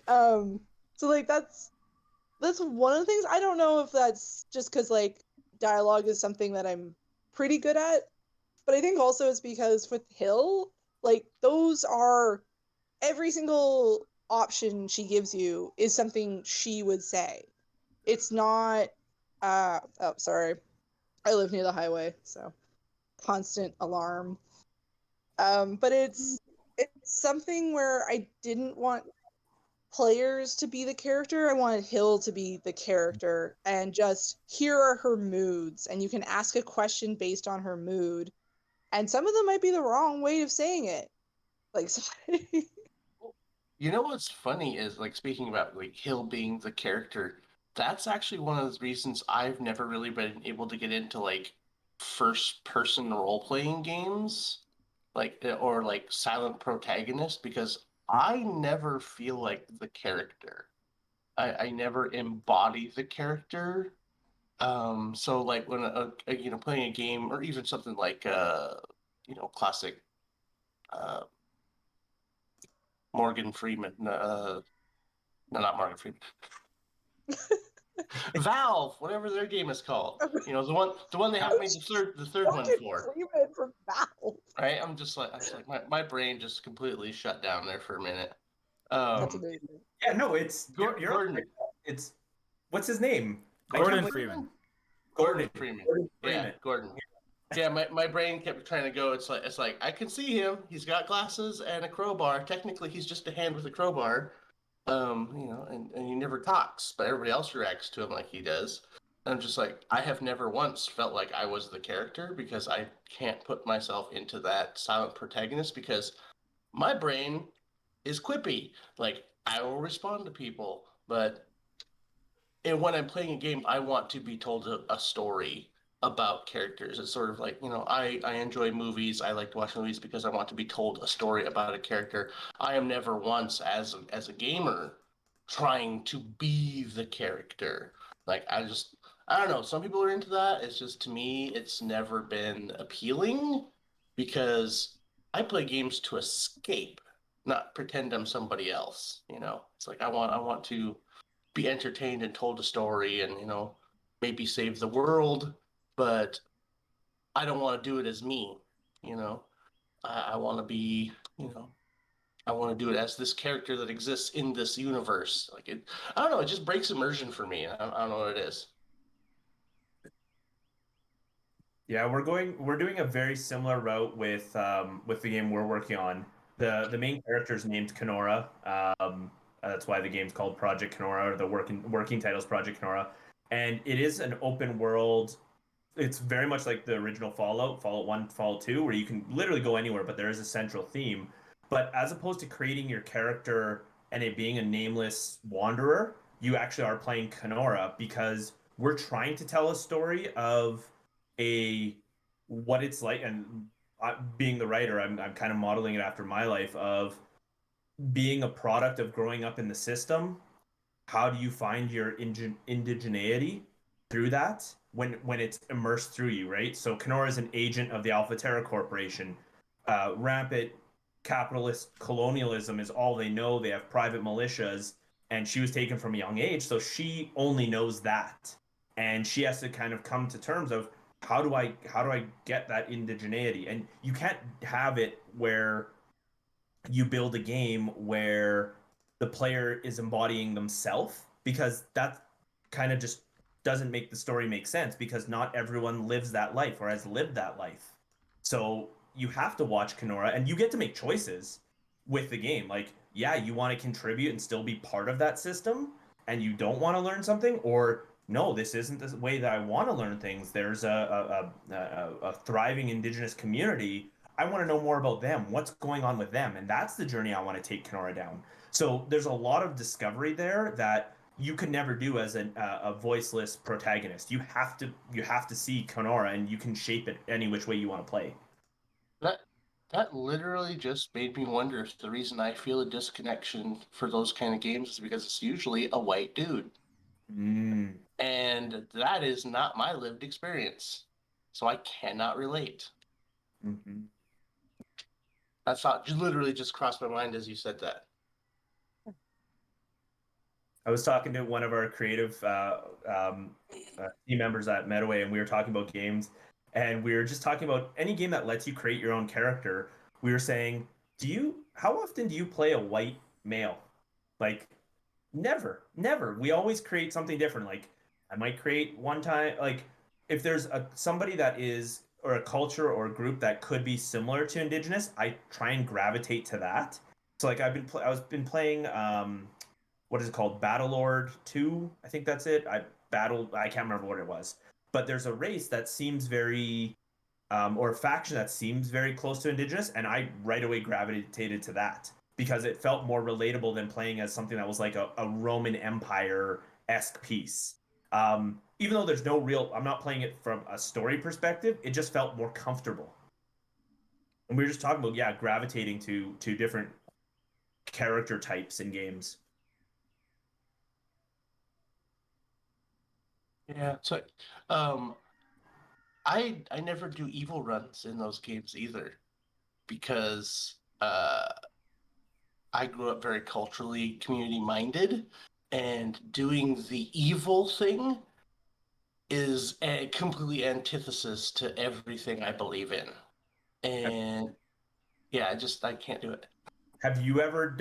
So, like, that's one of the things. I don't know if that's just because, like, dialogue is something that I'm pretty good at, but I think also it's because with Hill, like, those are, every single option she gives you is something she would say. It's not, oh, sorry. I live near the highway, so constant alarm. But it's something where I didn't want players to be the character. I wanted Hill to be the character, and just, here are her moods, and you can ask a question based on her mood, and some of them might be the wrong way of saying it. Like,
You know what's funny is, like, speaking about like Hill being the character, that's actually one of the reasons I've never really been able to get into like first person role playing games, like, or like silent protagonist, because I never feel like the character. I never embody the character. So like when you know, playing a game or even something like you know, classic uh Morgan Freeman, no, not Morgan Freeman. Valve, whatever their game is called. You know, the one they haven't made the third one for.
Freeman from Valve.
Right? I was like, my brain just completely shut down there for a minute.
That's amazing.
Yeah, no, it's
Gordon.
It's what's his name?
Gordon Freeman.
Gordon Freeman. Yeah, Gordon. Yeah, my brain kept trying to go. It's like I can see him. He's got glasses and a crowbar. Technically, he's just a hand with a crowbar. You know, and he never talks, but everybody else reacts to him like he does. And I'm just like, I have never once felt like I was the character, because I can't put myself into that silent protagonist, because my brain is quippy. Like, I will respond to people, but and when I'm playing a game, I want to be told a story about characters. It's sort of like, you know, I enjoy movies. I like to watch movies because I want to be told a story about a character. I am never once, as a gamer, trying to be the character. Like, I don't know. Some people are into that. It's just, to me, it's never been appealing, because I play games to escape, not pretend I'm somebody else. You know, it's like I want to be entertained and told a story, and, you know, maybe save the world, but I don't want to do it as me. You know, I want to be, you know, I want to do it as this character that exists in this universe. Like, it, I don't know, it just breaks immersion for me. I don't know what it is.
Yeah, we're doing a very similar route with the game we're working on. The main character is named Kenora. That's why the game's called Project Kenora, or the working title's Project Kenora. And it is an open world. It's very much like the original Fallout 1, Fallout 2, where you can literally go anywhere, but there is a central theme. But as opposed to creating your character and it being a nameless wanderer, you actually are playing Kenora, because we're trying to tell a story of a what it's like. And being the writer, I'm kind of modeling it after my life of being a product of growing up in the system. How do you find your indigeneity through that when it's immersed through you, right? So Kenora is an agent of the Alpha Terra Corporation. Rampant capitalist colonialism is all they know. They have private militias, and she was taken from a young age, so she only knows that, and she has to kind of come to terms of how do I get that indigeneity. And you can't have it where you build a game where the player is embodying themselves, because that kind of just doesn't make the story make sense, because not everyone lives that life or has lived that life. So you have to watch Kenora, and you get to make choices with the game. Like, yeah, you want to contribute and still be part of that system, and you don't want to learn something, or no, this isn't the way that I want to learn things. There's a thriving Indigenous community. I want to know more about them. What's going on with them? And that's the journey I want to take Kenora down. So there's a lot of discovery there that you could never do as a voiceless protagonist. You have to see Kenora, and you can shape it any which way you want to play.
That literally just made me wonder if the reason I feel a disconnection for those kind of games is because it's usually a white dude.
Mm.
And that is not my lived experience. So I cannot relate.
Mm-hmm.
That thought literally just crossed my mind as you said that.
I was talking to one of our creative team members at Medaway, and we were talking about games, and we were just talking about any game that lets you create your own character. We were saying, how often do you play a white male? Like, never. We always create something different. Like, I might create one time, like, if there's somebody that is, or a culture or a group that could be similar to Indigenous, I try and gravitate to that. So, like, I've been playing what is it called? Battlelord 2, I think that's it. I can't remember what it was. But there's a race that seems very or a faction that seems very close to Indigenous, and I right away gravitated to that because it felt more relatable than playing as something that was like a Roman Empire-esque piece. Even though there's no real, I'm not playing it from a story perspective, it just felt more comfortable. And we were just talking about, gravitating to different character types in games.
Yeah, so I never do evil runs in those games either because I grew up very culturally community minded, and doing the evil thing is a completely antithesis to everything I believe in. And yeah, I can't do it.
Have you ever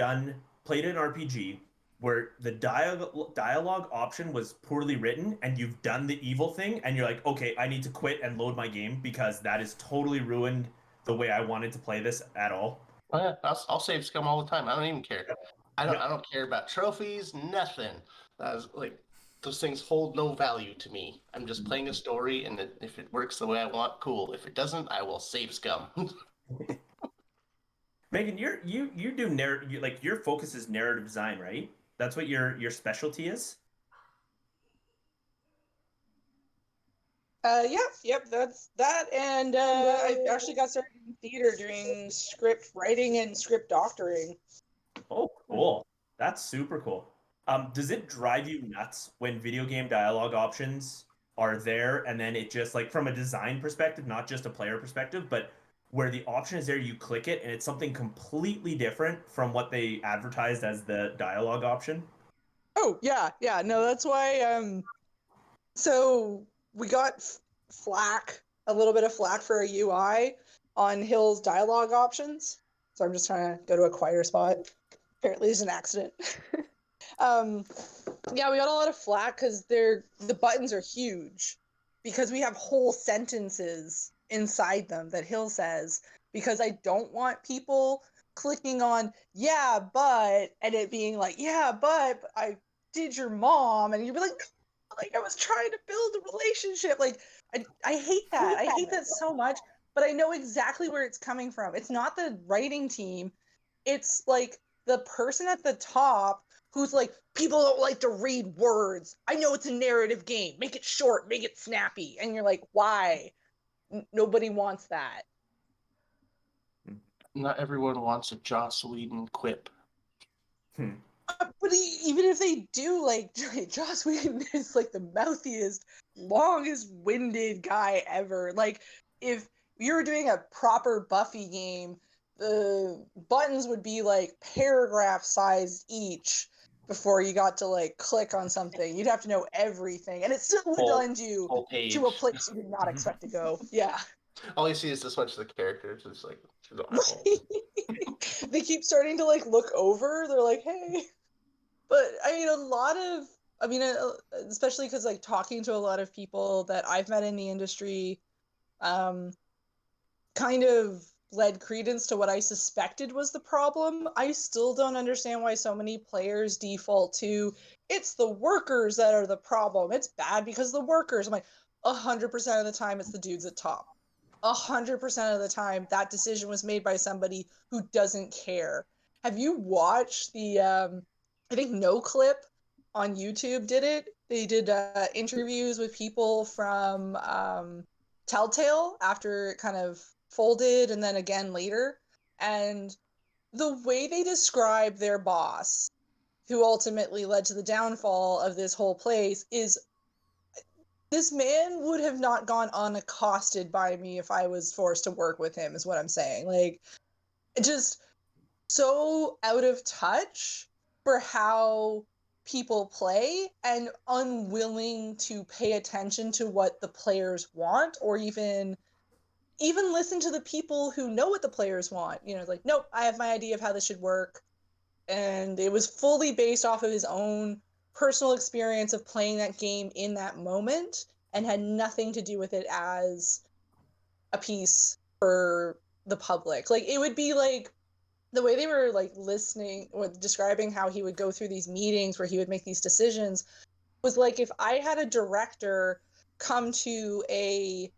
played an RPG where the dialogue option was poorly written and you've done the evil thing and you're like, okay, I need to quit and load my game because that has totally ruined the way I wanted to play this at all?
Oh, yeah, I'll save scum all the time. I don't even care. I don't care about trophies, nothing. Like those things hold no value to me. I'm just playing a story, and if it works the way I want, cool. If it doesn't, I will save scum.
Meagan, you do like your focus is narrative design, right? That's what your specialty is.
Yep, that's that. And I actually got started in theater doing script writing and script doctoring.
Oh, cool. That's super cool. Does it drive you nuts when video game dialogue options are there and then it just like from a design perspective, not just a player perspective, but where the option is there, you click it and it's something completely different from what they advertised as the dialogue option?
Oh, yeah. No, that's why so we got a little bit of flack for a UI on Hill's dialogue options. So I'm just trying to go to a quieter spot. Apparently there's an accident. Yeah, we got a lot of flack because the buttons are huge because we have whole sentences inside them that Hill says, because I don't want people clicking on yeah but and it being like yeah but I did your mom, and you'd be like I was trying to build a relationship. Like I hate that. I hate that so much, but I know exactly where it's coming from. It's not the writing team. It's like the person at the top who's like, people don't like to read words. I know it's a narrative game. Make it short, make it snappy. And you're like, why? Nobody wants that.
Not everyone wants a Joss Whedon quip.
But even if they do, like, Joss Whedon is like the mouthiest, longest winded guy ever. Like, if you were doing a proper Buffy game, the buttons would be like paragraph sized each before you got to like click on something. You'd have to know everything, and it still would lend you to a place you did not expect to go. Yeah.
All you see is this much of the characters. It's like
they keep starting to like look over. They're like, hey. But I mean, especially because like talking to a lot of people that I've met in the industry, kind of led credence to what I suspected was the problem. I still don't understand why so many players default to, it's the workers that are the problem. It's bad because the workers. I'm like, 100% of the time it's the dudes at top. 100% of the time that decision was made by somebody who doesn't care. Have you watched the, I think No Clip on YouTube did it? They did interviews with people from Telltale after it kind of folded and then again later. And the way they describe their boss, who ultimately led to the downfall of this whole place, is this man would have not gone unaccosted by me if I was forced to work with him, is what I'm saying. Like, just so out of touch for how people play and unwilling to pay attention to what the players want, or even listen to the people who know what the players want. You know, like, nope, I have my idea of how this should work. And it was fully based off of his own personal experience of playing that game in that moment and had nothing to do with it as a piece for the public. Like, it would be like the way they were like listening or describing how he would go through these meetings where he would make these decisions was like if I had a director come to a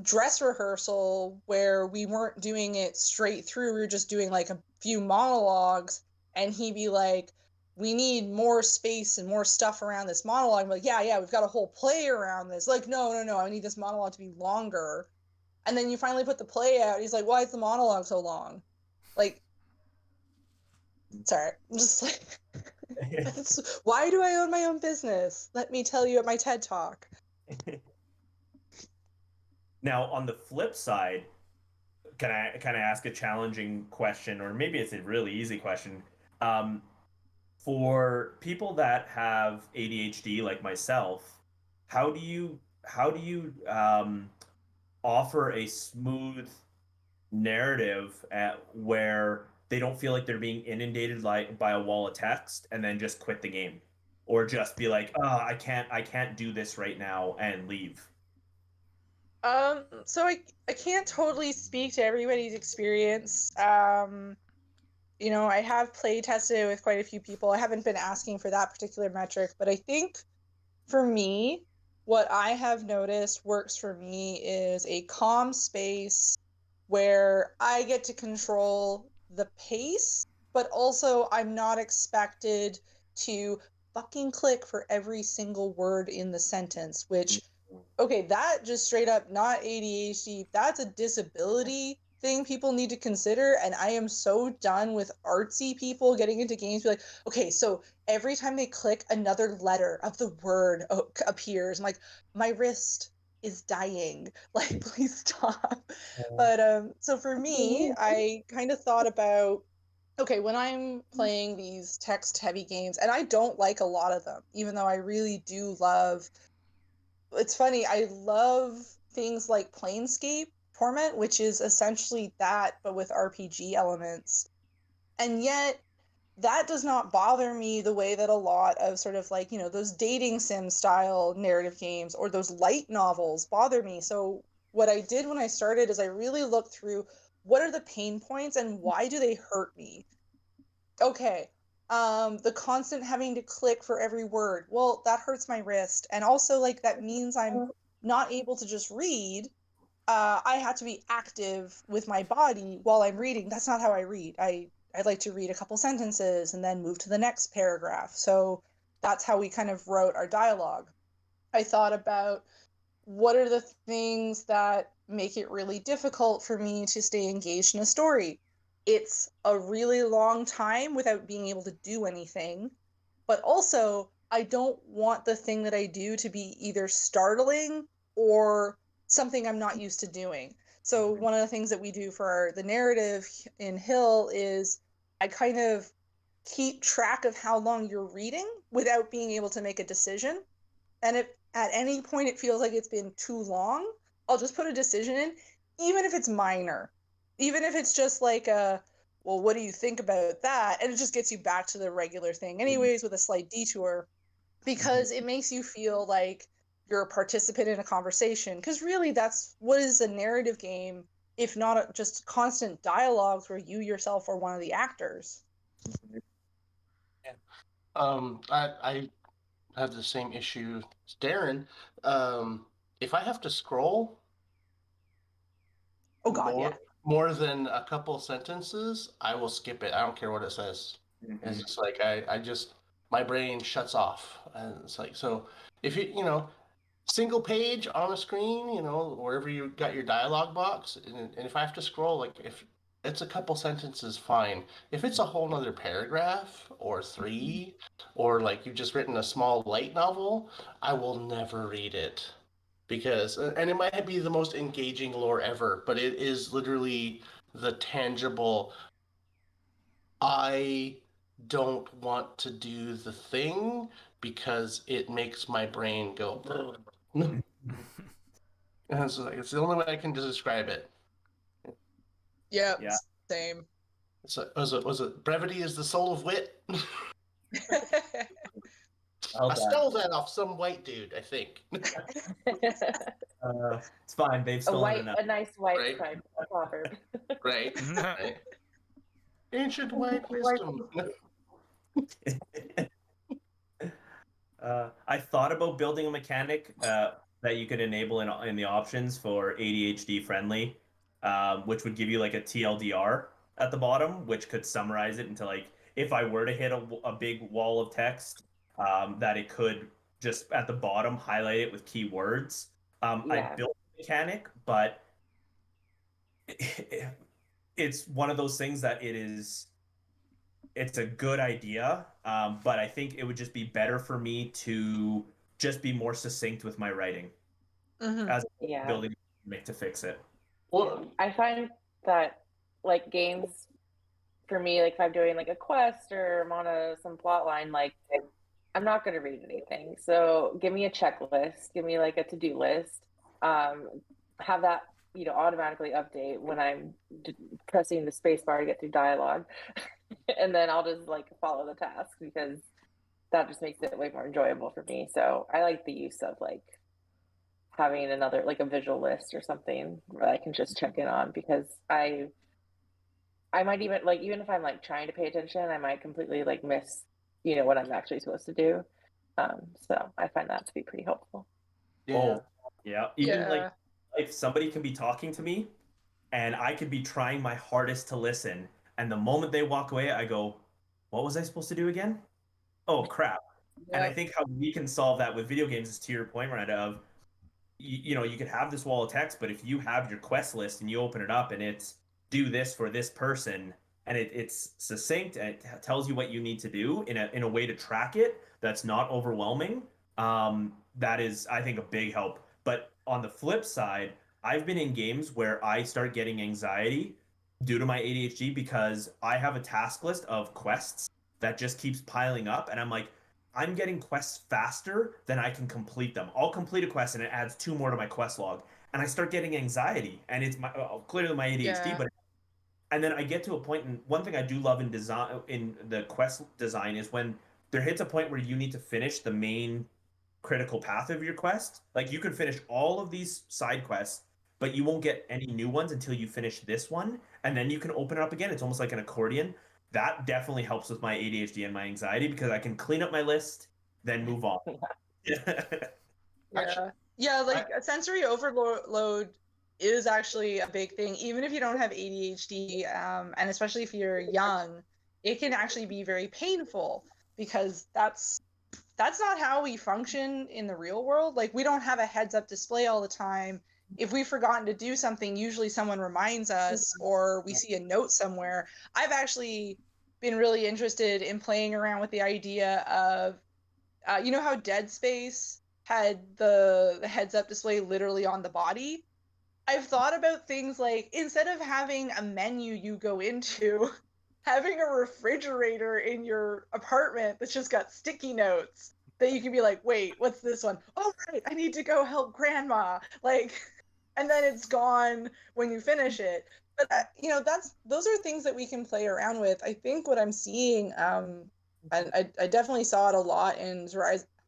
dress rehearsal where we weren't doing it straight through, we were just doing like a few monologues, and he'd be like, we need more space and more stuff around this monologue. I'm like, yeah, we've got a whole play around this. Like, no, I need this monologue to be longer. And then you finally put the play out, and he's like, why is the monologue so long? Like, sorry, I'm just like, why do I own my own business? Let me tell you at my TED Talk.
Now, on the flip side, can I kind of ask a challenging question, or maybe it's a really easy question? For people that have ADHD like myself, how do you offer a smooth narrative where they don't feel like they're being inundated by a wall of text and then just quit the game, or just be like, oh, I can't do this right now, and leave?
So I can't totally speak to everybody's experience. You know, I have play tested with quite a few people. I haven't been asking for that particular metric, but I think for me, what I have noticed works for me is a calm space where I get to control the pace, but also I'm not expected to fucking click for every single word in the sentence, which, okay, that just straight up not ADHD, that's a disability thing people need to consider. And I am so done with artsy people getting into games be like, okay, so every time they click, another letter of the word appears. I'm like, my wrist is dying. Like, please stop. But so for me, I kind of thought about, okay, when I'm playing these text heavy games, and I don't like a lot of them, even though I really do love, it's funny, I love things like Planescape Torment, which is essentially that, but with RPG elements. And yet, that does not bother me the way that a lot of sort of like, you know, those dating sim style narrative games or those light novels bother me. So what I did when I started is I really looked through what are the pain points and why do they hurt me? Okay, the constant having to click for every word. Well, that hurts my wrist. And also, like, that means I'm not able to just read. I have to be active with my body while I'm reading. That's not how I read. I like to read a couple sentences and then move to the next paragraph. So that's how we kind of wrote our dialogue. I thought about what are the things that make it really difficult for me to stay engaged in a story. It's a really long time without being able to do anything, but also I don't want the thing that I do to be either startling or something I'm not used to doing. So one of the things that we do for the narrative in Hill is I kind of keep track of how long you're reading without being able to make a decision. And if at any point it feels like it's been too long, I'll just put a decision in, even if it's minor. Even if it's just like a, well, what do you think about that? And it just gets you back to the regular thing anyways with a slight detour, because it makes you feel like you're a participant in a conversation. Because really that's what is a narrative game if not just constant dialogues where you yourself are one of the actors.
I have the same issue as Darren. If I have to scroll
Oh God,
more
yeah.
more than a couple sentences, I will skip it. I don't care what it says. It's just like I just my brain shuts off, and it's like, so if you single page on a screen, wherever you got your dialogue box, and if I have to scroll, like if it's a couple sentences, fine. If it's a whole nother paragraph or three, or like you've just written a small light novel, I will never read it because, and it might be the most engaging lore ever, but it is literally the tangible, I don't want to do the thing because it makes my brain go. And it's like, it's the only way I can describe it.
Yeah,
Yeah.
same.
So, was it brevity is the soul of wit?
Well
I
done.
stole that off some white dude, I think.
It's fine. They've stolen enough.
A nice white
Right.
proverb.
Right. Right. Ancient white wisdom.
I thought about building a mechanic that you could enable in the options for ADHD friendly, which would give you like a TLDR at the bottom, which could summarize it into like if I were to hit a big wall of text, that it could just at the bottom highlight it with keywords. I built a mechanic, but it's one of those things that it's a good idea, but I think it would just be better for me to just be more succinct with my writing as building a gimmick to fix it.
Well,
I find that like games, for me, like if I'm doing like a quest or I'm on some plot line, like I'm not going to read anything. So give me a checklist, give me like a to-do list, have that automatically update when I'm pressing the space bar to get through dialogue. And then I'll just like follow the task because that just makes it way more enjoyable for me. So I like the use of like having another like a visual list or something where I can just check in on, because I might even like, even if I'm like trying to pay attention, I might completely like miss what I'm actually supposed to do. So I find that to be pretty helpful.
yeah.
Oh, yeah. Even like if somebody can be talking to me and I could be trying my hardest to listen, and the moment they walk away, I go, what was I supposed to do again? Oh, crap. And I think how we can solve that with video games is to your point, Miranda, of, you could have this wall of text, but if you have your quest list and you open it up and it's do this for this person, and it's succinct and it tells you what you need to do in a way to track it that's not overwhelming, that is, I think, a big help. But on the flip side, I've been in games where I start getting anxiety due to my ADHD because I have a task list of quests that just keeps piling up, and I'm like, I'm getting quests faster than I can complete them. I'll complete a quest and it adds 2 more to my quest log, and I start getting anxiety, and it's clearly my ADHD. But and then I get to a point, and one thing I do love in design, in the quest design, is when there hits a point where you need to finish the main critical path of your quest. Like you could finish all of these side quests, but you won't get any new ones until you finish this one, and then you can open it up again. It's almost like an accordion. That definitely helps with my ADHD and my anxiety because I can clean up my list, then move on.
Yeah, like sensory overload is actually a big thing. Even if you don't have ADHD, and especially if you're young, it can actually be very painful because that's not how we function in the real world. Like we don't have a heads-up display all the time. If we've forgotten to do something, usually someone reminds us or we see a note somewhere. I've actually been really interested in playing around with the idea of, you know how Dead Space had the heads-up display literally on the body? I've thought about things like, instead of having a menu you go into, having a refrigerator in your apartment that's just got sticky notes that you can be like, wait, what's this one? Oh, right, I need to go help grandma. Like, and then it's gone when you finish it. But, those are things that we can play around with. I think what I'm seeing, I definitely saw it a lot in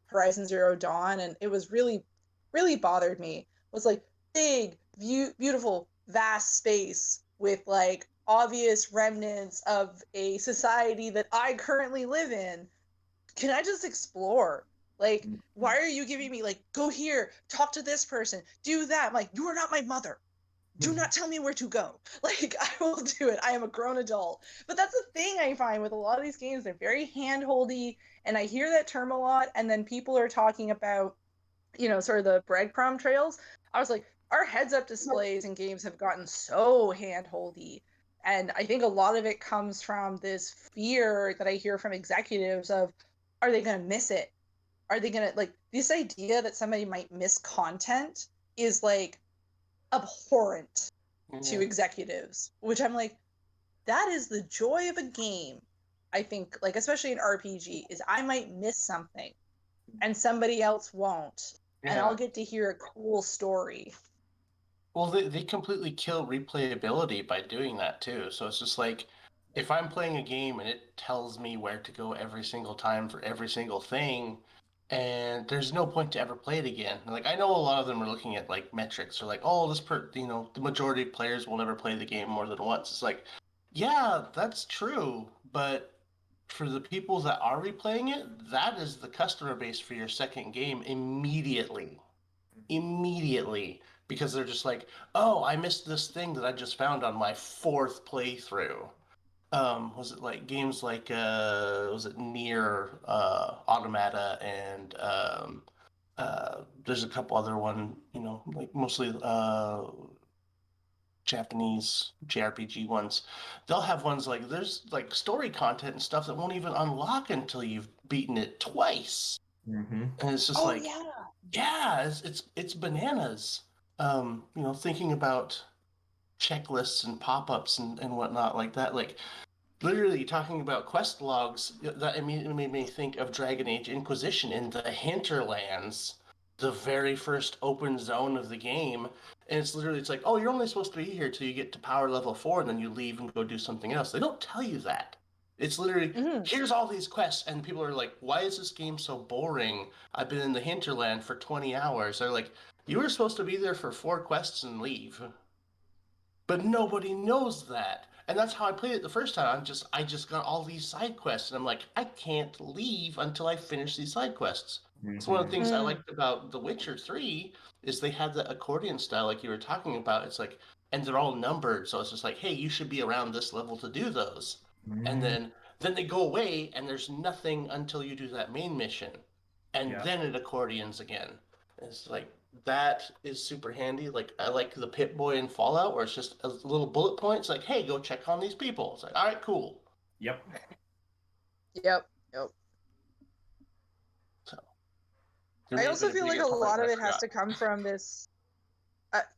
Horizon Zero Dawn, and it was really, really bothered me, was like big, beautiful vast space with like obvious remnants of a society that I currently live in. Can I just explore? Like, why are you giving me like, go here, talk to this person, do that? I'm like, you are not my mother. Do not tell me where to go. Like, I will do it. I am a grown adult. But that's the thing I find with a lot of these games. They're very hand-holdy, and I hear that term a lot, and then people are talking about, sort of the breadcrumb trails. I was like, our heads-up displays in games have gotten so hand-holdy. And I think a lot of it comes from this fear that I hear from executives of, are they going to miss it? Are they going to, like, this idea that somebody might miss content is, like, abhorrent to executives, which I'm like, that is the joy of a game. I think, like, especially in RPG, is I might miss something and somebody else won't.
Yeah.
And I'll get to hear a cool story.
Well, they completely kill replayability by doing that too. So it's just like, if I'm playing a game and it tells me where to go every single time for every single thing, and there's no point to ever play it again. Like, I know a lot of them are looking at like metrics or like, oh, the majority of players will never play the game more than once. It's like, yeah, that's true, but for the people that are replaying it, that is the customer base for your second game immediately, because they're just like, oh, I missed this thing that I just found on my fourth playthrough. Was it like games like was it Near Automata, and there's a couple other one, like mostly Japanese JRPG ones. They'll have ones like, there's like story content and stuff that won't even unlock until you've beaten it twice. And it's just yeah, it's bananas. Thinking about checklists and pop-ups and whatnot like that, like literally talking about quest logs, that immediately made me think of Dragon Age Inquisition in the Hinterlands, the very first open zone of the game. And it's like, oh, you're only supposed to be here till you get to power level 4, and then you leave and go do something else. They don't tell you that. It's literally, here's all these quests, and people are like, why is this game so boring? I've been in the hinterland for 20 hours. They're like, you were supposed to be there for 4 quests and leave. But nobody knows that. And that's how I played it the first time. I just got all these side quests, and I'm like, I can't leave until I finish these side quests. It's one of the things I liked about The Witcher 3 is they had the accordion style like you were talking about. It's like, and they're all numbered, so it's just like, hey, you should be around this level to do those. And then they go away, and there's nothing until you do that main mission. And then it accordions again. It's like, that is super handy. Like, I like the Pit Boy in Fallout, where it's just a little bullet point. It's like, hey, go check on these people. It's like, all right, cool.
Yep.
So,
I also feel like a lot of it has to come from this.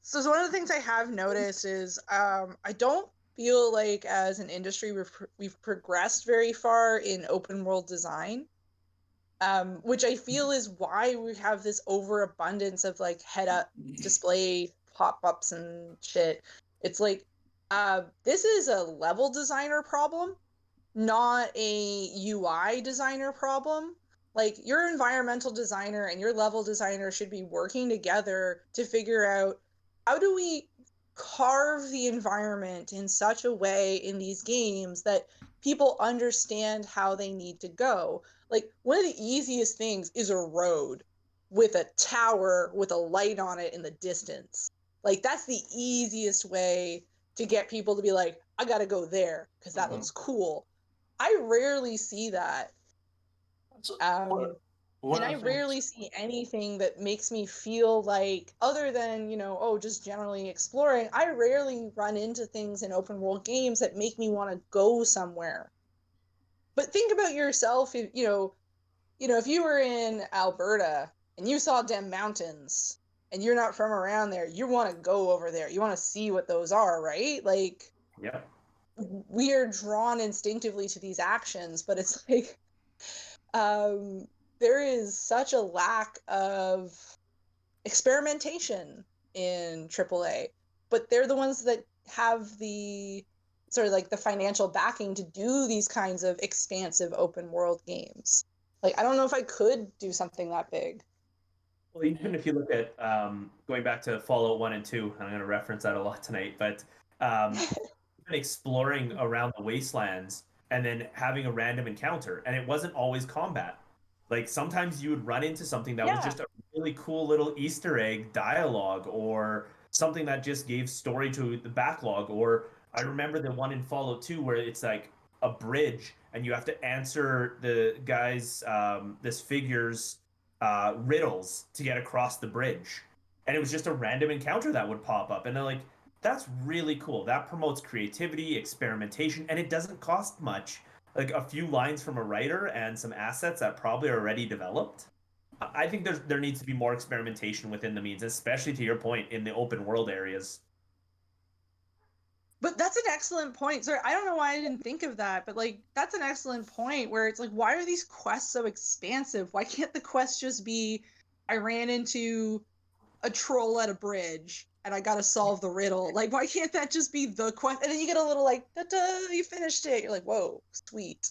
So one of the things I have noticed is I don't feel like as an industry we've progressed very far in open world design. Which I feel is why we have this overabundance of like head-up display pop-ups and shit. It's like, this is a level designer problem, not a UI designer problem. Like, your environmental designer and your level designer should be working together to figure out, how do we carve the environment in such a way in these games that people understand how they need to go. Like, one of the easiest things is a road with a tower with a light on it in the distance. Like, that's the easiest way to get people to be like, I gotta go there because that looks cool. I rarely see that. And I rarely see anything that makes me feel like, other than, just generally exploring, I rarely run into things in open world games that make me want to go somewhere. But think about yourself, if you were in Alberta and you saw them mountains and you're not from around there, you want to go over there. You want to see what those are, right? Like, we are drawn instinctively to these actions, but it's like, there is such a lack of experimentation in AAA, but they're the ones that have the sort of like the financial backing to do these kinds of expansive open world games. Like, I don't know if I could do something that big.
Well, even if you look at going back to Fallout 1 and 2, and I'm going to reference that a lot tonight, but even exploring around the wastelands and then having a random encounter, and it wasn't always combat. Like sometimes you would run into something that was
Yeah.
just a really cool little Easter egg dialogue or something that just gave story to the backlog. Or I remember the one in Fallout 2 where it's like a bridge and you have to answer the guy's, this figure's riddles to get across the bridge. And it was just a random encounter that would pop up. And they're like, that's really cool. That promotes creativity, experimentation, and it doesn't cost much. Like a few lines from a writer and some assets that probably are already developed. I think there needs to be more experimentation within the means, especially to your point in the open world areas.
But that's an excellent point. Sorry, I don't know why I didn't think of that, but like that's an excellent point where it's like, why are these quests so expansive? Why can't the quest just be, I ran into a troll at a bridge and I gotta solve the riddle? Like, why can't that just be the quest? And then you get a little like, da-da, you finished it. You're like, whoa, sweet.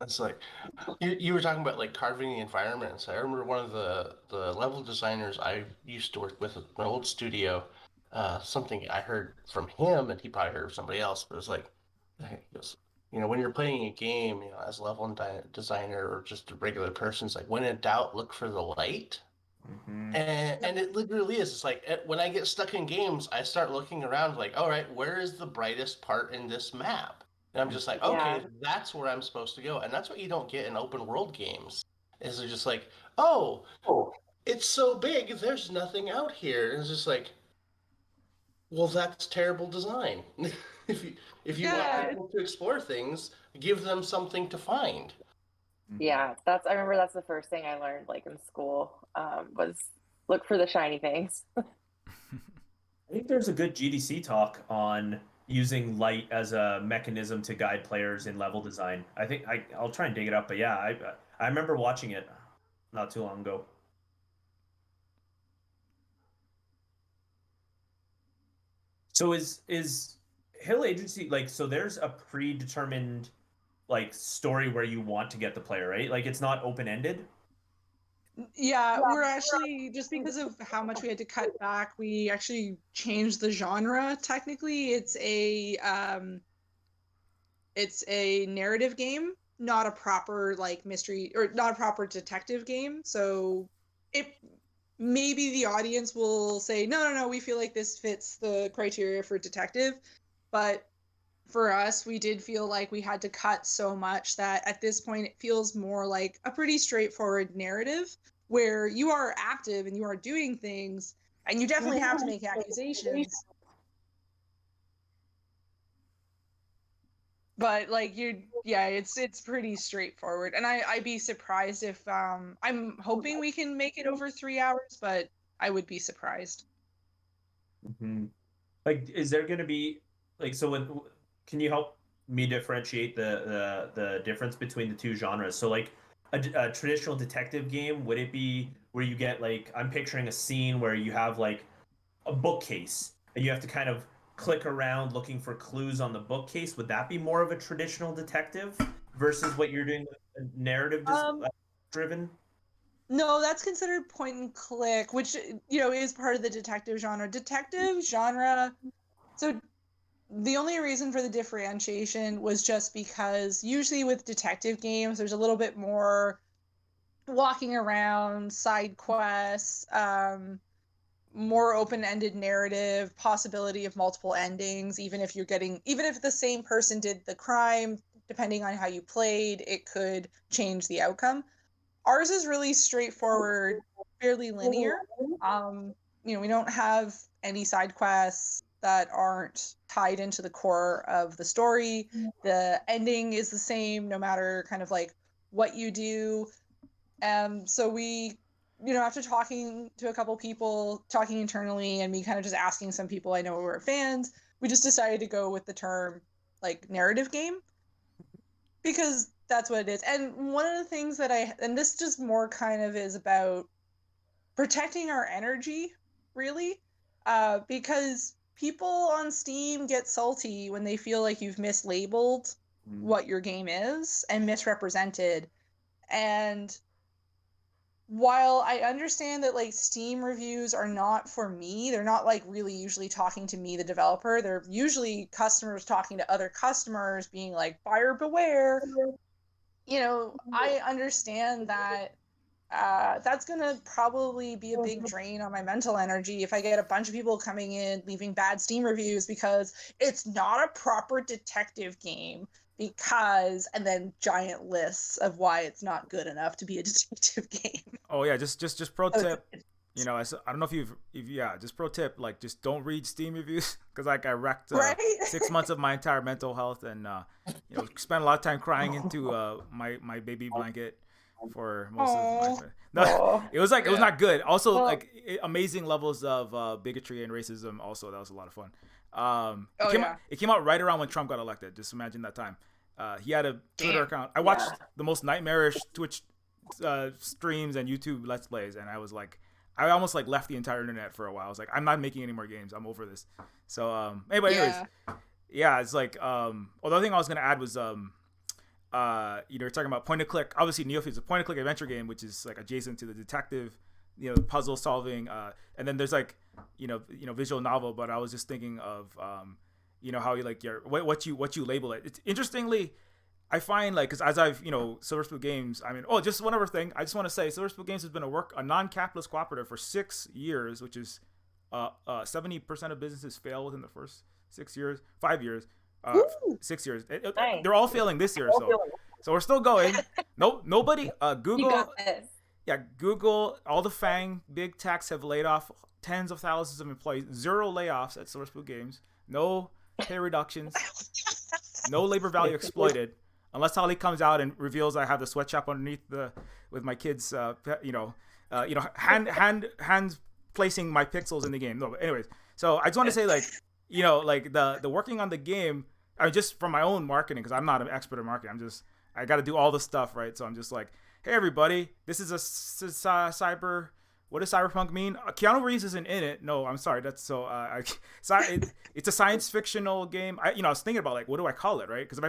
It's like you were talking about like carving the environments. I remember one of the level designers I used to work with at my old studio. Something I heard from him, and he probably heard from somebody else, but it was like, he goes, when you're playing a game, as a level designer or just a regular person, it's like when in doubt, look for the light.
Mm-hmm.
And it literally is. It's like when I get stuck in games, I start looking around like, all right, where is the brightest part in this map? And I'm just like, okay,
Yeah.
that's where I'm supposed to go. And that's what you don't get in open world games. Is they're just like, oh, it's so big, there's nothing out here. And it's just like, well, that's terrible design. if you want
Yeah.
people to explore things, give them something to find.
Yeah, I remember that's the first thing I learned like in school, was look for the shiny things.
I think there's a good GDC talk on using light as a mechanism to guide players in level design. I think I'll try and dig it up, but yeah, I remember watching it not too long ago. So is Hill Agency like, so there's a predetermined like story where you want to get the player, right? Like it's not open ended.
Yeah, we're actually, just because of how much we had to cut back, we actually changed the genre. Technically, it's a narrative game, not a proper like mystery or not a proper detective game. So it maybe the audience will say, no, we feel like this fits the criteria for detective, but for us, we did feel like we had to cut so much that at this point it feels more like a pretty straightforward narrative where you are active and you are doing things and you definitely have to make accusations. But like it's pretty straightforward. And I'd be surprised if I'm hoping we can make it over 3 hours, but I would be surprised.
Mm-hmm. Like, is there going to be like, so when can you help me differentiate the difference between the two genres? So like a traditional detective game, would it be where you get like, I'm picturing a scene where you have like a bookcase and you have to kind of click around looking for clues on the bookcase? Would that be more of a traditional detective versus what you're doing with narrative driven?
No, that's considered point and click, which is part of the detective genre. Detective genre. So the only reason for the differentiation was just because usually with detective games, there's a little bit more walking around, side quests, more open-ended narrative, possibility of multiple endings, even if the same person did the crime, depending on how you played, it could change the outcome. Ours is really straightforward, fairly linear. We don't have any side quests that aren't tied into the core of the story. The ending is the same no matter kind of like what you do. So we, after talking to a couple people, talking internally, and me kind of just asking some people I know who are fans, we just decided to go with the term like narrative game because that's what it is. And one of the things and this just more kind of is about protecting our energy, really, because people on Steam get salty when they feel like you've mislabeled what your game is and misrepresented. And while I understand that like Steam reviews are not for me, they're not like really usually talking to me, the developer. They're usually customers talking to other customers, being like, buyer beware. You know, I understand that that's gonna probably be a big drain on my mental energy if I get a bunch of people coming in leaving bad Steam reviews because it's not a proper detective game. Because, and then giant lists of why it's not good enough to be a detective game.
Oh yeah, just pro tip. You know, I don't know if you've yeah, just pro tip, like just don't read Steam reviews because like I wrecked
Right?
6 months of my entire mental health and you know spent a lot of time crying into my baby blanket for most of my no, it was like it was not good. Also like amazing levels of bigotry and racism. Also that was a lot of fun. It came out right around when Trump got elected. Just imagine that time. He had a Twitter account. I watched the most nightmarish Twitch streams and YouTube Let's Plays, and I was like, I almost like left the entire internet for a while. I was like, I'm not making any more games. I'm over this. So anyways, it's like the other thing I was gonna add was you're talking about point and click. Obviously, Neofeud is a point and click adventure game, which is like adjacent to the detective, puzzle solving, and then there's like visual novel. But I was just thinking of how you like your what you label it. It's interestingly, I find like, because as I've Silver Spook Games, I mean, just one other thing I just want to say, Silver Spook Games has been a non-capitalist cooperative for 6 years, which is 70% of businesses fail within the first 6 years, 5 years. 6 years.
Nice.
They're all failing this year, so we're still going. Nobody. Google.
You got this.
Yeah, Google. All the FANG big techs have laid off tens of thousands of employees. 0 layoffs at Silver Spook Games. No pay reductions. No labor value exploited. Unless Holly comes out and reveals I have the sweatshop underneath with my kids. Hand placing my pixels in the game. No, but anyways. So I just want to say like the working on the game. I mean, just from my own marketing, because I'm not an expert in marketing. I got to do all the stuff, right? So I'm just like, hey, everybody, this is cyber. What does cyberpunk mean? Keanu Reeves isn't in it. No, I'm sorry. That's so. It's a science fictional game. I was thinking about like, what do I call it, right? Because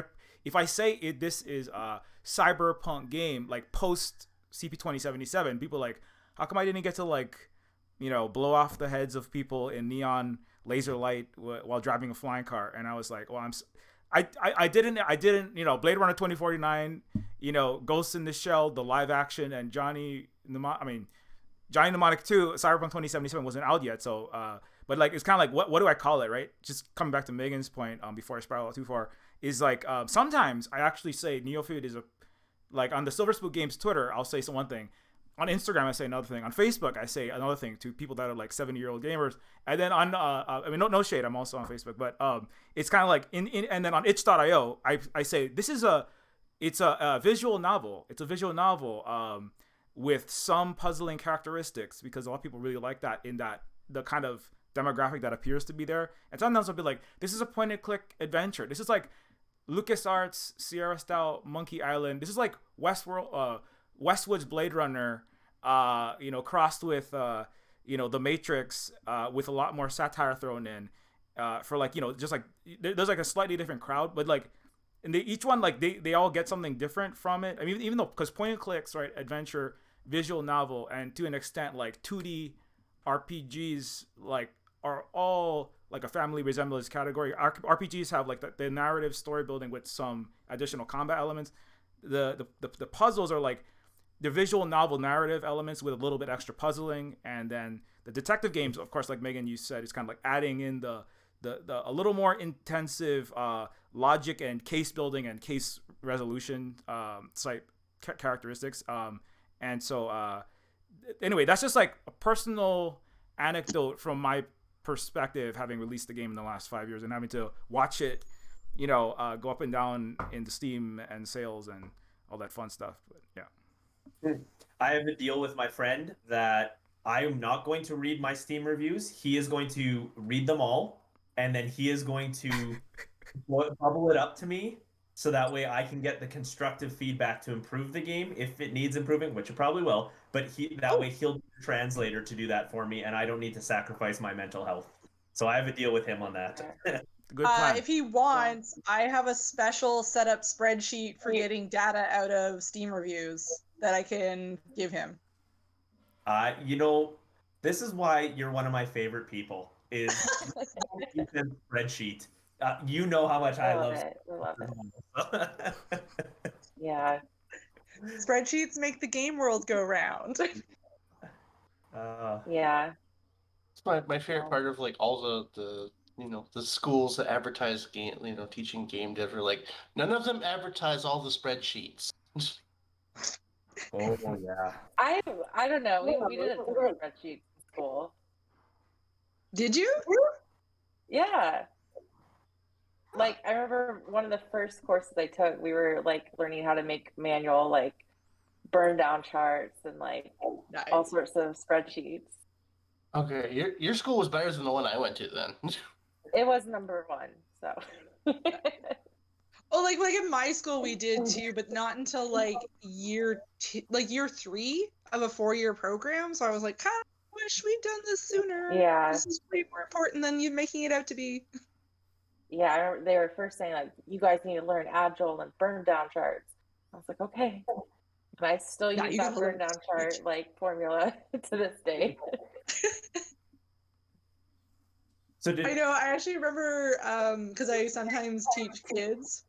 if I say this is a cyberpunk game, like post CP 2077, people are like, how come I didn't get to like, blow off the heads of people in neon laser light while driving a flying car? And I was like, well, I didn't, Blade Runner 2049, Ghost in the Shell, the live action, and Johnny Mnemonic 2, Cyberpunk 2077 wasn't out yet. So, but like, it's kind of like, what do I call it, right? Just coming back to Megan's point, before I spiral out too far, is like, sometimes I actually say Neofeud is like on the Silver Spook Games Twitter, I'll say one thing. On Instagram, I say another thing. On Facebook, I say another thing to people that are like 70-year-old gamers. And then on, no shade, I'm also on Facebook, but it's kind of like and then on itch.io, I say it's a visual novel. It's a visual novel with some puzzling characteristics, because a lot of people really like that in that the kind of demographic that appears to be there. And sometimes I'll be like, this is a point and click adventure. This is like LucasArts Sierra style Monkey Island. This is like Westwood's Blade Runner, crossed with, The Matrix, with a lot more satire thrown in, for like, just like, there's like a slightly different crowd, but like, and each one, like they all get something different from it. I mean, even though, because point and clicks, right, adventure, visual novel, and to an extent, like 2D RPGs, like are all like a family resemblance category. RPGs have like the narrative story building with some additional combat elements. The puzzles are like the visual novel narrative elements with a little bit extra puzzling, and then the detective games, of course, like Megan, you said, is kind of like adding in the a little more intensive logic and case building and case resolution type characteristics. And so anyway, that's just like a personal anecdote from my perspective, having released the game in the last 5 years and having to watch it, go up and down in the Steam and sales and all that fun stuff. But yeah.
I have a deal with my friend that I am not going to read my Steam reviews. He is going to read them all, and then he is going to bubble it up to me, so that way I can get the constructive feedback to improve the game if it needs improving, which it probably will. But that way he'll be the translator to do that for me, and I don't need to sacrifice my mental health. So I have a deal with him on that.
Good plan.
If he wants, I have a special setup spreadsheet for getting data out of Steam reviews that I can give him.
You know, this is why you're one of my favorite people. Is the spreadsheet. You know how much I love
it. I love it.
it.
Yeah.
Spreadsheets make the game world go round.
Yeah.
It's my favorite part of like all the the schools that advertise game teaching game dev are like none of them advertise all the spreadsheets.
Oh yeah.
I don't know. We did a ton of spreadsheets in school.
Did you?
Yeah. Like I remember one of the first courses I took, we were like learning how to make manual like burn down charts and like
Nice.
all sorts of spreadsheets.
Okay, your school was better than the one I went to then.
It was number one, so.
Oh, like in my school we did too, but not until like year 3 of a 4-year program. So I was like, kind of wish we'd done this sooner.
Yeah.
This is way more important than you making it out to be.
Yeah, I remember they were first saying like, you guys need to learn Agile and burn down charts. I was like, okay. And I still use that burn down chart like formula to this day.
I know. I actually remember because I sometimes teach kids,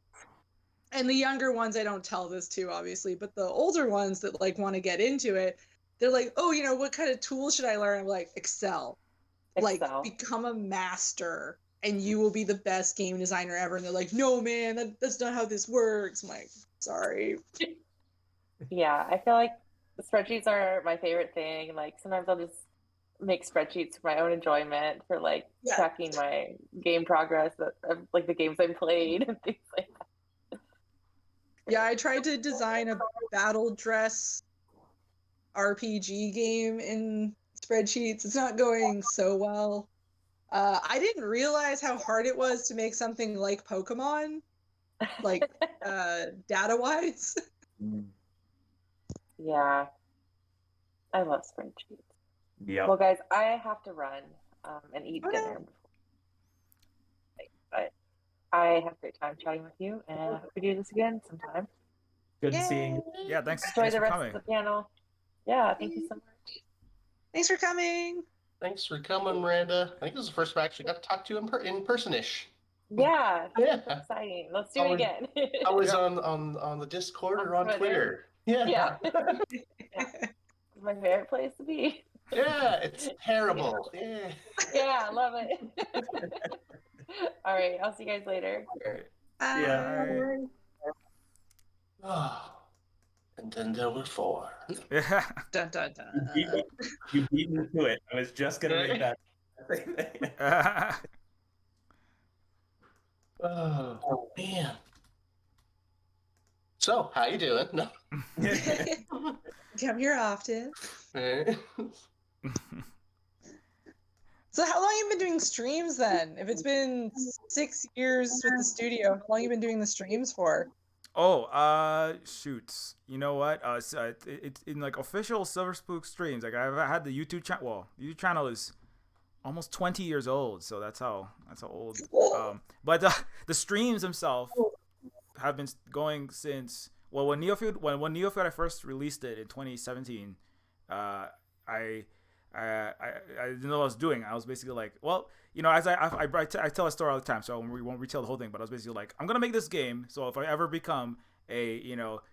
and the younger ones I don't tell this to, obviously, but the older ones that like want to get into it, they're like, oh, what kind of tools should I learn? I'm like, Excel. Like, become a master, and you will be the best game designer ever. And they're like, no, man, that's not how this works. I'm like, sorry.
Yeah, I feel like the spreadsheets are my favorite thing. Like sometimes I'll just make spreadsheets for my own enjoyment, for like tracking my game progress of like the games I played and things like that.
Yeah, I tried to design a battle dress RPG game in spreadsheets. It's not going so well. I didn't realize how hard it was to make something like Pokemon, like data-wise.
Yeah, I love spreadsheets.
Yeah.
Well, guys, I have to run and eat dinner. But I have a great time chatting with you, and I hope we do this again sometime.
Good seeing you.
Yeah, thanks.
Enjoy the rest of the panel. Yeah, thank you so much.
Thanks for coming.
Thanks for coming, Miranda. I think this is the first time I actually got to talk to you in person-ish.
Yeah,
Yeah.
that's exciting. Let's do it again.
I was on the Discord or on Twitter. Yeah.
It's my favorite place to be.
Yeah, it's terrible. Yeah.
Yeah, I love it. All right, I'll see you guys later.
Yeah.
Oh. And then there were 4.
Yeah.
Dun, dun, dun.
You beat me to it. I was just gonna make that.
Oh man. So, how you doing? No.
Come here often. So how long have you been doing streams then? If it's been 6 years with the studio, how long have you been doing the streams for?
Oh, shoots. You know what? It's in like official Silver Spook streams. Like I've had the YouTube channel. Well, the YouTube channel is almost 20 years old, so that's how old. But the streams themselves have been going since when Neofeud I first released it in 2017. I didn't know what I was doing. I was basically like, well, as I tell a story all the time, so we won't retell the whole thing. But I was basically like, I'm gonna make this game, so if I ever become a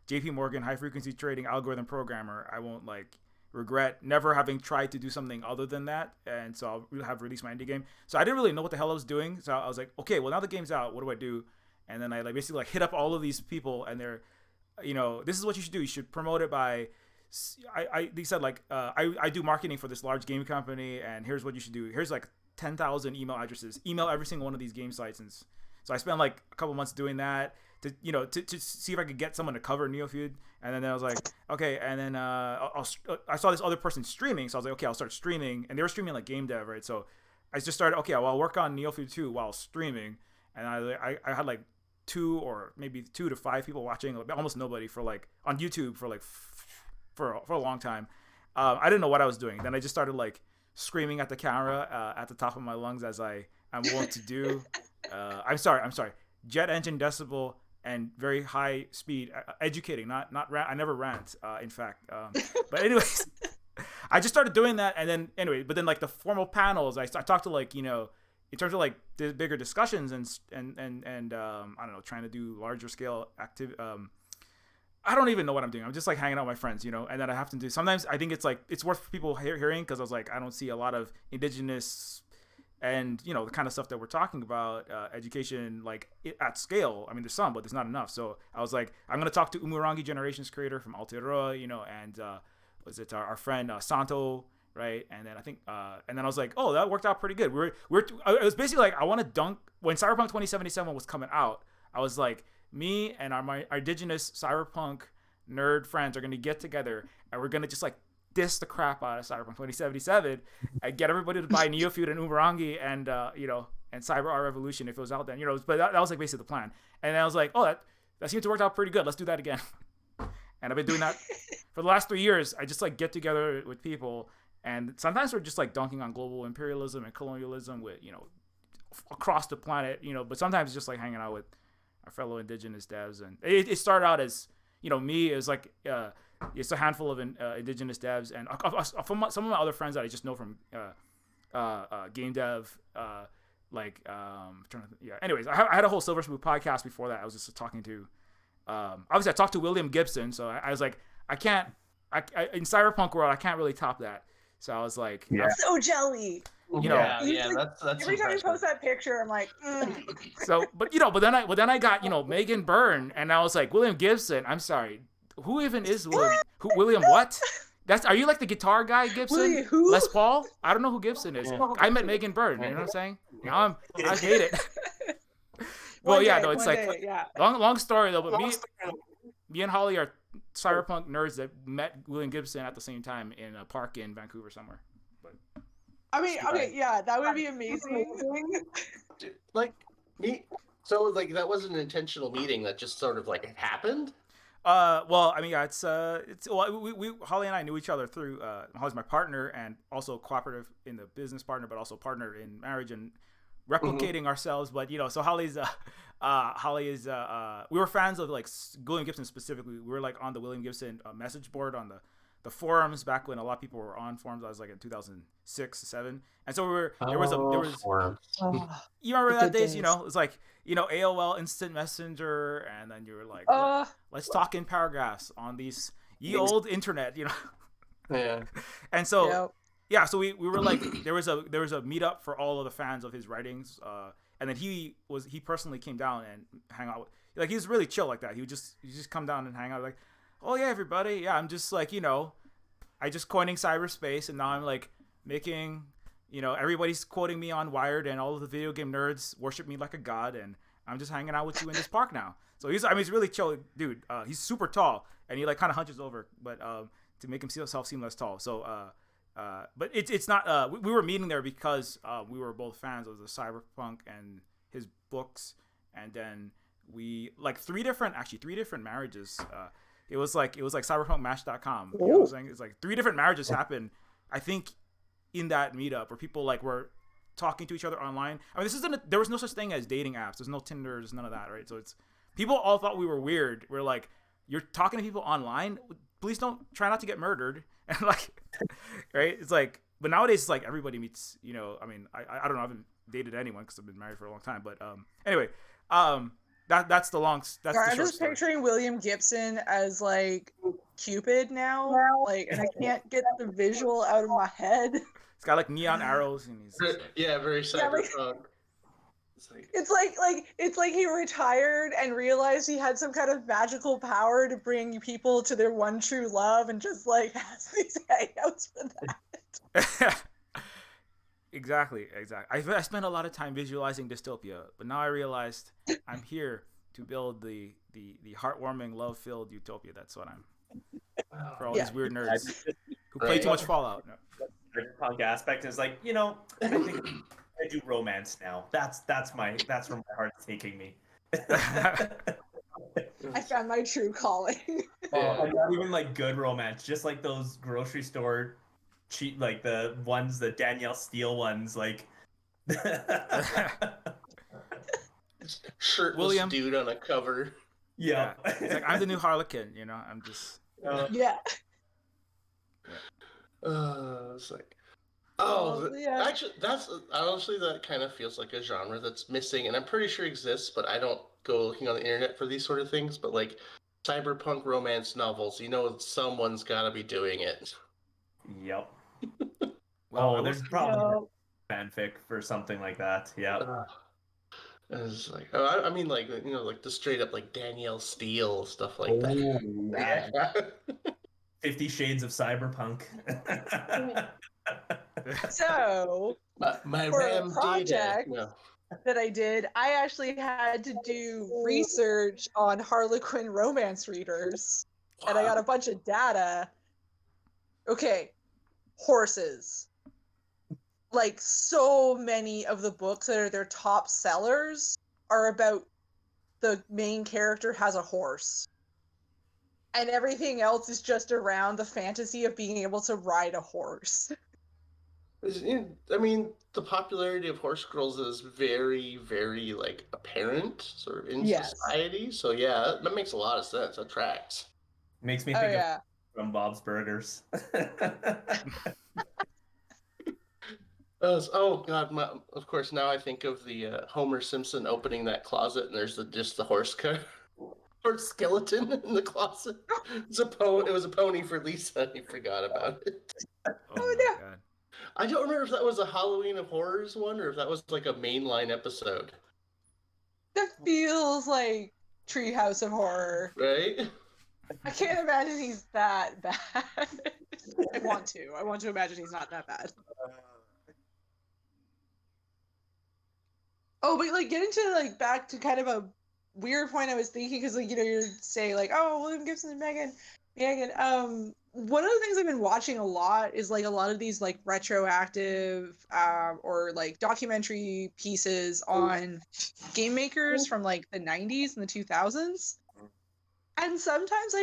JP Morgan high frequency trading algorithm programmer, I won't like regret never having tried to do something other than that. And so I'll have released my indie game. So I didn't really know what the hell I was doing. So I was like, okay, well now the game's out. What do I do? And then I basically hit up all of these people, and they're, this is what you should do. You should promote it by. They said I do marketing for this large game company, and here's what you should do. Here's like 10,000 email addresses. Email every single one of these game sites, and so I spent like a couple months doing that to see if I could get someone to cover Neofeud. And then I was like, okay. And then I saw this other person streaming, so I was like, okay, I'll start streaming. And they were streaming like game dev, right? So I just started, okay, well, I'll work on Neofeud 2 while streaming, and I had like 2 or maybe 2 to 5 people watching, like, almost nobody for like on YouTube for like. For a long time. I didn't know what I was doing. Then I just started like screaming at the camera at the top of my lungs, as I'm wont to do. I'm sorry. Jet engine decibel and very high speed, educating, not rant. I never rant, in fact. But anyways, I just started doing that, and then anyway, but then like the formal panels, I talked to like in terms of like the bigger discussions and I don't know, trying to do larger scale active. I don't even know what I'm doing. I'm just like hanging out with my friends, and then I have to do. Sometimes I think it's like it's worth people hearing because I was like I don't see a lot of indigenous and the kind of stuff that we're talking about, education like at scale. I mean, there's some, but there's not enough. So I was like, I'm gonna talk to Umurangi Generations creator from Aotearoa, and was it our friend Santo, right? And then I think, and then I was like, oh, that worked out pretty good. It was basically like I want to dunk when Cyberpunk 2077 was coming out. I was like, me and our indigenous cyberpunk nerd friends are gonna get together and we're gonna just like diss the crap out of Cyberpunk 2077 and get everybody to buy Neofeud and Umurangi and and Cyber Art Revolution if it was out then, but that was like basically the plan. And I was like, oh, that seemed to work out pretty good. Let's do that again. And I've been doing that for the last 3 years. I just like get together with people, and sometimes we're just like dunking on global imperialism and colonialism with across the planet, but sometimes it's just like hanging out with our fellow indigenous devs. And it started out as me as like it's a handful of indigenous devs, and from some of my other friends that I just know from Gamedev, anyways, I had a whole Silver Spook podcast before that. I was just talking to obviously I talked to William Gibson, so I was like, I can't in Cyberpunk world I can't really top that. So I was like,
I'm so jelly.
That's
every time you post that picture, I'm like,
So, but then I got Meagan, Byrne, and I was like, William Gibson. I'm sorry, who even is William? William what? Are you like the guitar guy, Gibson?
William who?
Les Paul? I don't know who Gibson is. I met Meagan Byrne. You know what I'm saying? Now I hate it. Long story though. But me and Holly are cyberpunk nerds that met William Gibson at the same time in a park in Vancouver somewhere. But
I mean, okay, yeah, that would be amazing.
Like me, so like that was an intentional meeting that just sort of like happened.
Well, I mean, yeah, it's we Holly and I knew each other through Holly's my partner and also cooperative in the business partner, but also partner in marriage and replicating ourselves. But so Holly is we were fans of like William Gibson specifically. We were like on the William Gibson message board on the forums back when a lot of people were on forums. I was like in 2006, 2007, and so there was
forums.
You remember that days? It's like AOL Instant Messenger, and then you were like, let's talk in paragraphs on these old internet,
Yeah.
And so so we were like there was a meetup for all of the fans of his writings, and then he personally came down and hang out with, like, he was really chill like that. He just come down and hang out like, oh yeah, everybody, yeah, I'm just like I just coining cyberspace, and now I'm like making everybody's quoting me on Wired, and all of the video game nerds worship me like a god, and I'm just hanging out with you in this park now. So he's really chill dude. He's super tall, and he like kind of hunches over, but to make himself seem less tall. So but it's not we were meeting there because we were both fans of the cyberpunk and his books, and then we like three different marriages. It was like cyberpunkmatch.com. You know what I'm saying? It's like three different marriages happened, I think, in that meetup where people like were talking to each other online. I mean, there was no such thing as dating apps. There's no Tinder, there's none of that, right? So it's people all thought we were weird. We're like, you're talking to people online, please try not to get murdered. And like, right? It's like, but nowadays it's like everybody meets, I mean, I don't know, I haven't dated anyone because I've been married for a long time, but anyway, that's the long. That's
I'm
the short
just
story.
picturing William Gibson as like Cupid now, like, and I can't get the visual out of my head.
It's got like neon arrows, and he's just like,
very cyberpunk.
It's like he retired and realized he had some kind of magical power to bring people to their one true love, and just like has these hangouts for that.
Exactly. I spent a lot of time visualizing dystopia, but now I realized I'm here to build the heartwarming, love-filled utopia. That's what I'm for all these weird nerds who play too much Fallout. No.
The punk aspect is like, I think I do romance now. That's where my heart's taking me.
I found my true calling.
And not even like good romance, just like those grocery store cheap, like the Danielle Steele ones, like
shirtless
William
dude on a cover.
Yeah.
It's like, I'm the new Harlequin, I'm just
Yeah.
It's like,
Well, yeah.
actually, that's honestly that kind of feels like a genre that's missing, and I'm pretty sure exists, but I don't go looking on the internet for these sort of things. But like cyberpunk romance novels, someone's got to be doing it.
Yep.
Well, I
Oh,
will.
there's probably
No.
fanfic for something like that. Yeah.
Uh, it's like, I mean, like like the straight up like Danielle Steele stuff like that.
Oh, yeah.
Yeah.
50 Shades of Cyberpunk.
So
My
for a
RAM data.
project
No.
that I did, I actually had to do research on Harlequin romance readers, and I got a bunch of data. Okay, horses. Like, so many of the books that are their top sellers are about the main character has a horse. And everything else is just around the fantasy of being able to ride a horse.
I mean, the popularity of horse girls is very, very like apparent, sort of in
Yes.
society. So yeah, that makes a lot of sense. That tracks.
Makes me
Oh,
think
yeah.
of from Bob's Burgers.
Oh God! Of course, now I think of the Homer Simpson opening that closet, and there's just the horse skeleton in the closet. It was a pony for Lisa. I forgot about it.
Oh
Oh,
my
no.
god.
I don't remember if that was a Halloween of Horrors one or if that was like a mainline episode.
That feels like Treehouse of Horror.
Right?
I can't imagine he's that bad. I want to imagine he's not that bad. Oh, but like get into like back to kind of a weird point I was thinking, because like you're saying like, oh, William Gibson and Meagan. One of the things I've been watching a lot is like a lot of these like retroactive or like documentary pieces on game makers from like the 90s and the 2000s. And sometimes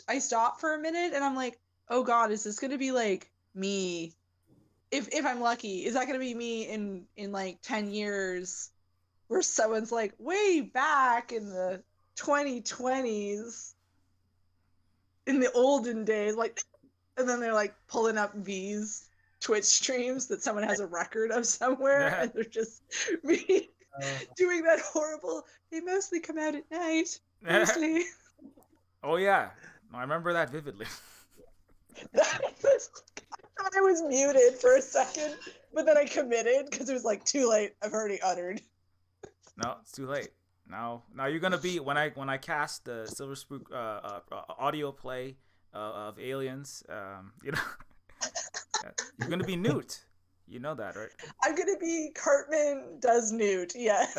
I stop for a minute and I'm like, oh God, is this gonna be like me? If I'm lucky, is that gonna be me in like 10 years, where someone's like way back in the 2020s, in the olden days, like, and then they're like pulling up these Twitch streams that someone has a record of somewhere, and they're just me doing that horrible. They mostly come out at night. Mostly.
Oh yeah, I remember that vividly.
I thought I was muted for a second, but then I committed because it was like too late. I've already uttered.
No, it's too late. Now you're gonna be when I cast the Silver Spook audio play of Aliens. You're gonna be Newt. You know that, right?
I'm gonna be Cartman does Newt. Yes.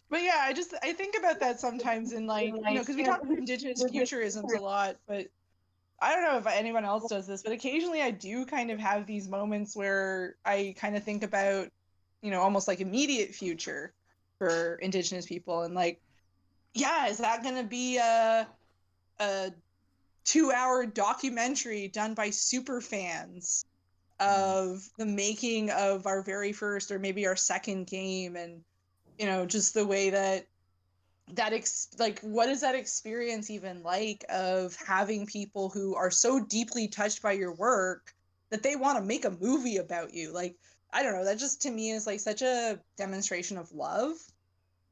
But yeah, I think about that sometimes in like, because we talk about Indigenous futurisms a lot, but I don't know if anyone else does this, but occasionally I do kind of have these moments where I kind of think about, almost like immediate future for Indigenous people, and like, yeah, is that going to be a 2-hour documentary done by super fans of the making of our very first or maybe our second game, and just the way that like, what is that experience even like, of having people who are so deeply touched by your work that they want to make a movie about you? Like, I don't know, that just to me is like such a demonstration of love.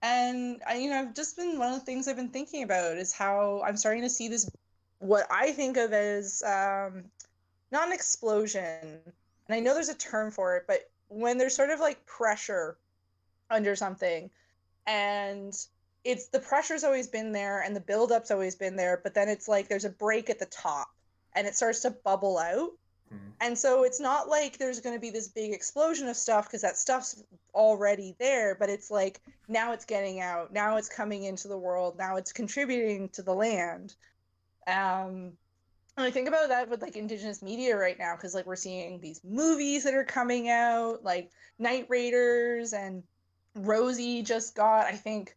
And I've just been, one of the things I've been thinking about is how I'm starting to see this, what I think of as not an explosion, and I know there's a term for it, but when there's sort of like pressure under something, and it's the pressure's always been there and the build-up's always been there, but then it's like there's a break at the top and it starts to bubble out. And so it's not like there's going to be this big explosion of stuff, because that stuff's already there, but it's like now it's getting out, now it's coming into the world, now it's contributing to the land. And I think about that with like Indigenous media right now, because like we're seeing these movies that are coming out, like Night Raiders, and Rosie just got, I think,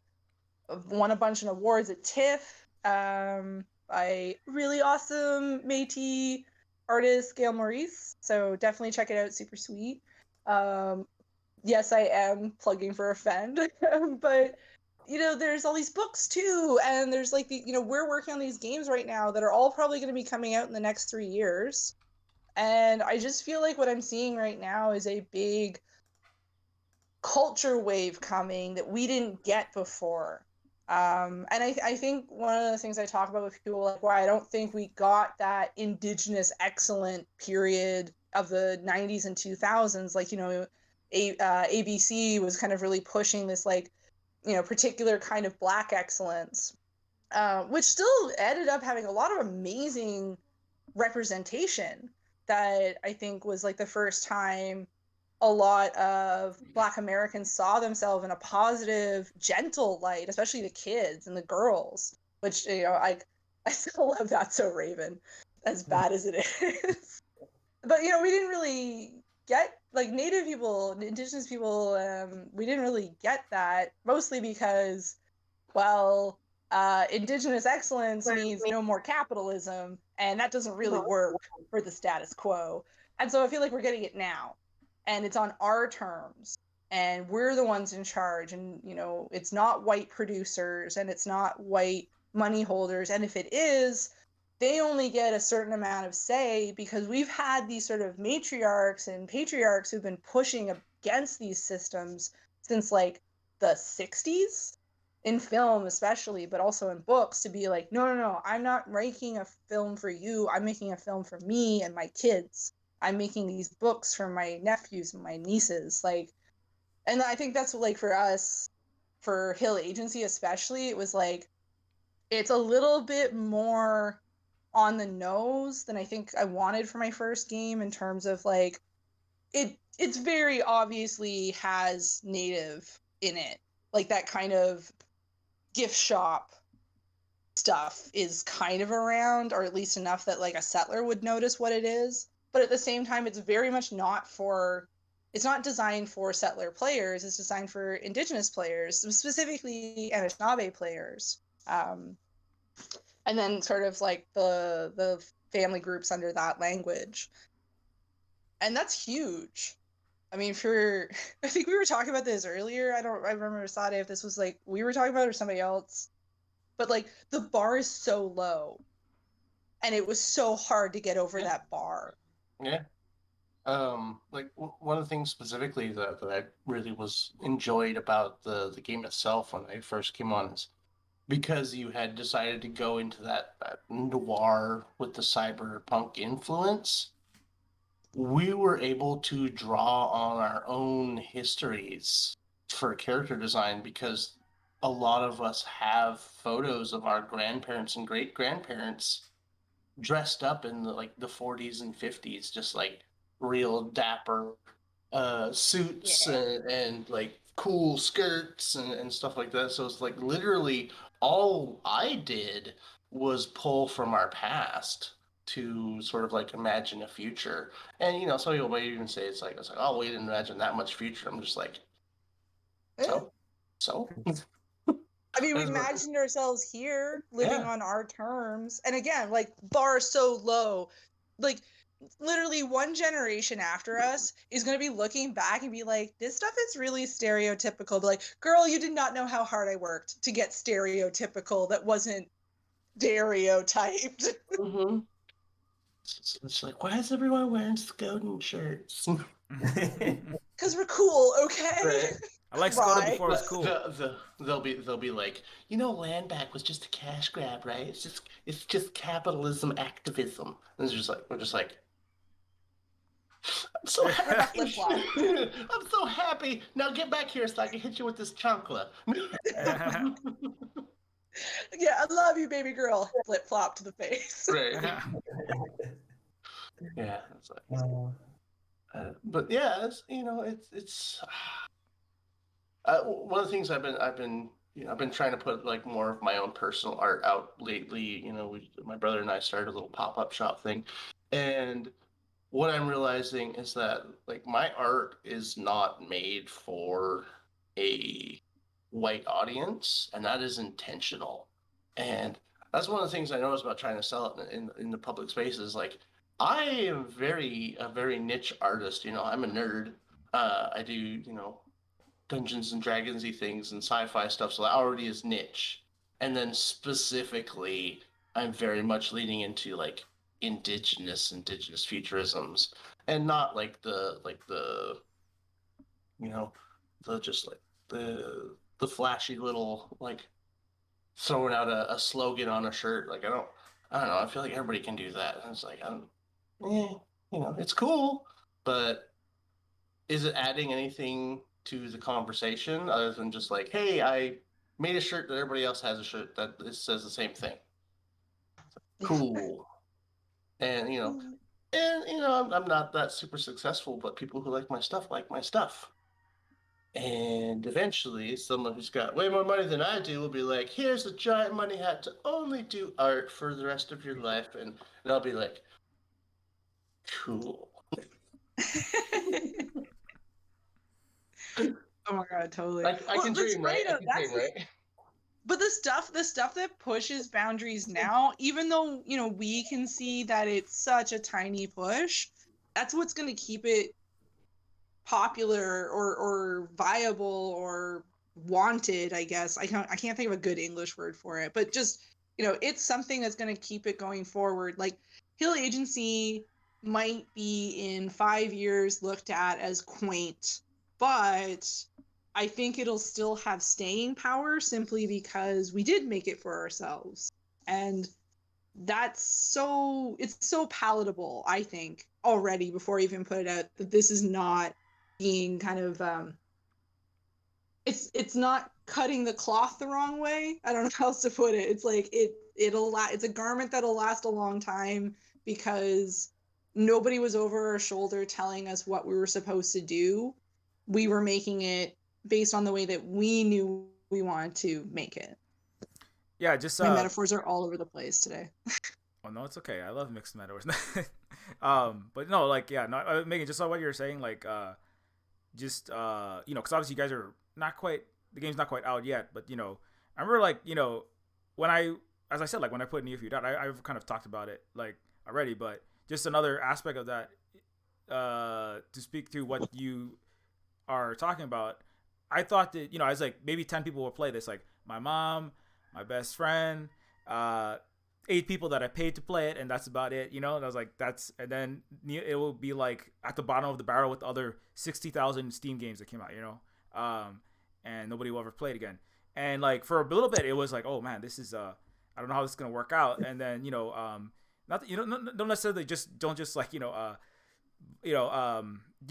won a bunch of awards at TIFF by really awesome Métis artist Gail Maurice. So definitely check it out. Super sweet. Yes, I am plugging for Offend, but there's all these books too, and there's like we're working on these games right now that are all probably going to be coming out in the next 3 years. And I just feel like what I'm seeing right now is a big culture wave coming that we didn't get before. And I think one of the things I talk about with people, like why I don't think we got that Indigenous excellent period of the 90s and 2000s, like, ABC was kind of really pushing this, like, particular kind of Black excellence, which still ended up having a lot of amazing representation that I think was like the first time a lot of Black Americans saw themselves in a positive, gentle light, especially the kids and the girls, which, I still love That's So Raven, as bad as it is. But, we didn't really get, like, Native people, Indigenous people, we didn't really get that, mostly because, well, Indigenous excellence means no more capitalism, and that doesn't really work for the status quo. And so I feel like we're getting it now, and it's on our terms, and we're the ones in charge, and, it's not white producers, and it's not white money holders, and if it is, they only get a certain amount of say because we've had these sort of matriarchs and patriarchs who've been pushing against these systems since like the 60s, in film especially, but also in books, to be like, no, I'm not making a film for you. I'm making a film for me and my kids. I'm making these books for my nephews and my nieces. Like, and I think that's like for us, for Hill Agency especially, it was like, it's a little bit more on the nose than I think I wanted for my first game, in terms of like, it's very obviously has Native in it. Like that kind of gift shop stuff is kind of around, or at least enough that like a settler would notice what it is. But at the same time, it's very much it's not designed for settler players. It's designed for Indigenous players, specifically Anishinaabe players. And then sort of like the family groups under that language. And that's huge. I mean, I think we were talking about this earlier. I remember, Sade, if this was like we were talking about it or somebody else. But like the bar is so low, and it was so hard to get over that bar.
Yeah. Like one of the things specifically that I really was enjoyed about the game itself when I first came on is because you had decided to go into that noir with the cyberpunk influence, we were able to draw on our own histories for character design, because a lot of us have photos of our grandparents and great grandparents dressed up in the 40s and 50s, just like real dapper suits, and like cool skirts and stuff like that. So it's like literally all I did was pull from our past to sort of like imagine a future. And some people might even say it's like, oh, we didn't imagine that much future. I'm just like, so
I mean, we imagined ourselves here living on our terms. And again, like, bar so low. Like, literally one generation after us is going to be looking back and be like, this stuff is really stereotypical. But like, girl, you did not know how hard I worked to get stereotypical that wasn't stereotyped.
Mm-hmm. It's like, why is everyone wearing Skoden shirts?
Because we're cool, okay?
Right.
I like Skoda before it was cool.
They'll be like, land back was just a cash grab, right? It's just capitalism activism. And we're just like, I'm so happy. I'm so happy. Now get back here so I can hit you with this chancla.
Yeah, I love you, baby girl. Flip flop to the face.
Right. Yeah. It's like, but yeah, it's one of the things I've been trying to put like more of my own personal art out lately. My brother and I started a little pop-up shop thing, and what I'm realizing is that like my art is not made for a white audience, and that is intentional. And that's one of the things I noticed about trying to sell it in the public spaces. Like, I am a very niche artist. I'm a nerd. I do Dungeons and Dragons-y things and sci-fi stuff, so that already is niche. And then specifically, I'm very much leaning into like indigenous futurisms, and not like the you know the just like the flashy little like throwing out a slogan on a shirt. Like I don't know. I feel like everybody can do that. And it's like it's cool, but is it adding anything to the conversation other than just like, hey, I made a shirt that everybody else has a shirt that says the same thing. Cool. And I'm not that super successful, but people who like my stuff like my stuff. And eventually, someone who's got way more money than I do will be like, here's a giant money hat to only do art for the rest of your life. And I'll be like, cool.
Oh my god, totally.
I can dream, right? I can dream, right?
But the stuff that pushes boundaries now, even though, we can see that it's such a tiny push, that's what's going to keep it popular or viable or wanted, I guess. I can't think of a good English word for it, but just, it's something that's going to keep it going forward. Like, Hill Agency might be in 5 years looked at as quaint, but I think it'll still have staying power simply because we did make it for ourselves. And it's so palatable, I think, already before I even put it out, that this is not being kind of it's not cutting the cloth the wrong way. I don't know how else to put it. It's like it's a garment that'll last a long time because nobody was over our shoulder telling us what we were supposed to do. We were making it based on the way that we knew we wanted to make it.
Yeah, just
my metaphors are all over the place today.
Oh no, it's okay. I love mixed metaphors. But no, like Meagan, just on what you were saying, like because obviously you guys are the game's not quite out yet, but I remember like when as I said, like when I put Neofeud out, I've kind of talked about it like already, but just another aspect of that to speak to what you are talking about. I thought that I was like maybe 10 people will play this, like my mom, my best friend, 8 people that I paid to play it, and that's about it. And I was like, and then it will be like at the bottom of the barrel with the other 60,000 Steam games that came out, and nobody will ever play it again. And like for a little bit, it was like, oh man, this is I don't know how this is gonna work out. And then not that don't necessarily don't just like you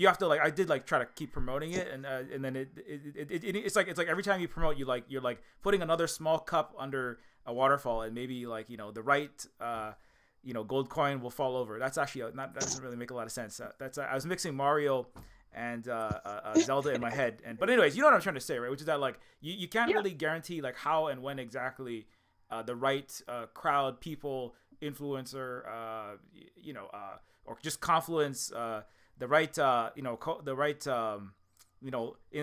have to like I did like try to keep promoting it, and then it's like every time you promote, you're like putting another small cup under a waterfall, and maybe like the right gold coin will fall over. That's actually that doesn't really make a lot of sense. I was mixing Mario and Zelda in my head, but anyways, you know what I'm trying to say, right? Which is that like you can't really guarantee like how and when exactly the right crowd, people, influencer, or just confluence, the right in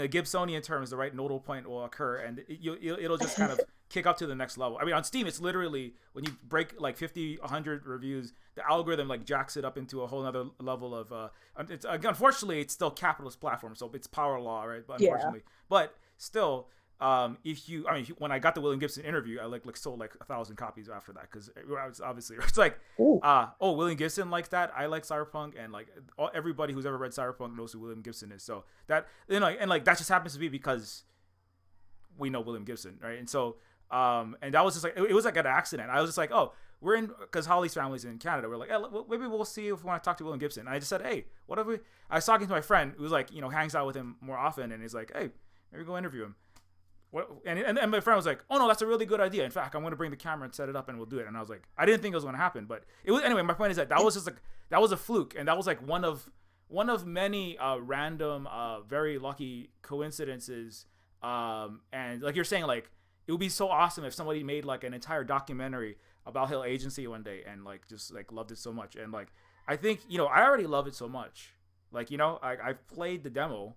a Gibsonian terms, the right nodal point will occur, and it'll just kind of kick up to the next level. I mean, on Steam, it's literally when you break like 50, 100 reviews, the algorithm like jacks it up into a whole other level of. Unfortunately, it's still capitalist platform, so it's power law, right? But unfortunately, but still. When I got the William Gibson interview, I like sold like 1,000 copies after that, because obviously it's like, William Gibson likes that. I like cyberpunk, and like everybody who's ever read cyberpunk knows who William Gibson is. So that and like that just happens to be because we know William Gibson, right? And so and that was just like it was like an accident. I was just like, oh, we're in because Holly's family's in Canada. We're like, hey, maybe we'll see if we want to talk to William Gibson. And I just said, hey, what if we? I was talking to my friend who's like hangs out with him more often, and he's like, hey, maybe go interview him. And my friend was like, oh no, that's a really good idea. In fact, I'm going to bring the camera and set it up and we'll do it. And I was like, I didn't think it was going to happen, but it was anyway. My point is that was just like that was a fluke, and that was like one of many random, very lucky coincidences. And like you're saying, like it would be so awesome if somebody made like an entire documentary about Hill Agency one day and like just like loved it so much. And like I think I already love it so much. Like I played the demo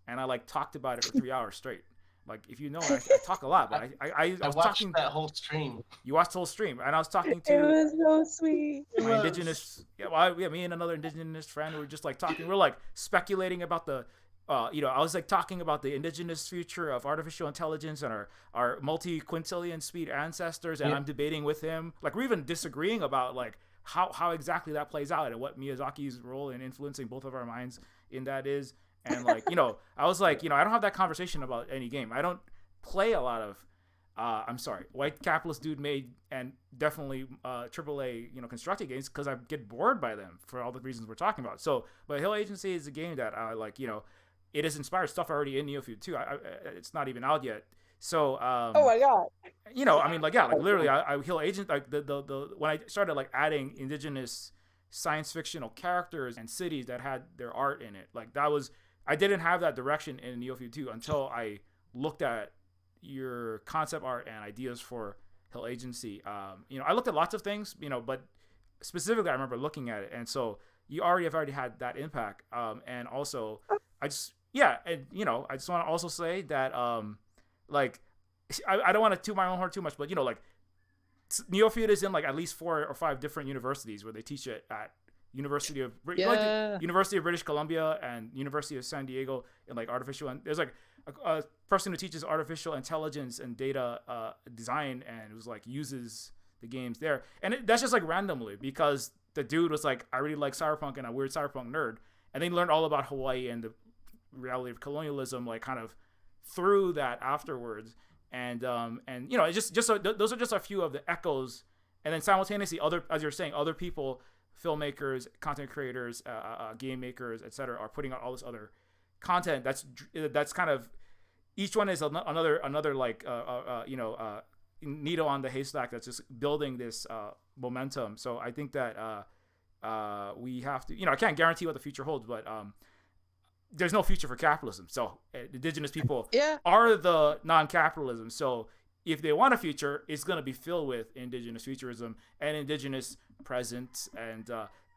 and I like talked about it for 3 hours straight. Like, if I talk a lot, but I was
watched
talking
that whole stream.
You watched the whole stream, and I was talking to.
It was so sweet.
My indigenous, me and another indigenous friend were just like talking. We're like speculating about the I was like talking about the indigenous future of artificial intelligence and our multi-quintillion speed ancestors, and I'm debating with him. Like, we're even disagreeing about like how exactly that plays out and what Miyazaki's role in influencing both of our minds in that is. And like, I was like, I don't have that conversation about any game. I don't play a lot of I'm sorry, white capitalist dude made and definitely AAA constructed games because I get bored by them for all the reasons we're talking about. So, but Hill Agency is a game that I like. It has inspired stuff already in Neofeud too. It's not even out yet. So,
oh my god.
I mean, like, yeah, like literally, I Hill Agent, like the when I started like adding indigenous science fictional characters and cities that had their art in it, like that was, I didn't have that direction in Neofeud 2 until I looked at your concept art and ideas for Hill Agency. I looked at lots of things, but specifically I remember looking at it, and so you have already had that impact. And also, I just want to also say that like I don't want to toot my own horn too much, but like Neofeud is in like at least 4 or 5 different universities where they teach it at University of University of British Columbia and University of San Diego in like artificial, and there's like a person who teaches artificial intelligence and data design, and it was like uses the games there, and that's just like randomly because the dude was like, I really like cyberpunk and a weird cyberpunk nerd, and they learned all about Hawaii and the reality of colonialism like kind of through that afterwards, and it's just so those are just a few of the echoes, and then simultaneously other, as you're saying, other people, filmmakers, content creators, game makers, etc., are putting out all this other content that's kind of, each one is another like needle on the haystack that's just building this momentum. So I think that we have to, I can't guarantee what the future holds, but there's no future for capitalism. So indigenous people are the non-capitalism. So if they want a future, it's going to be filled with indigenous futurism and indigenous presence and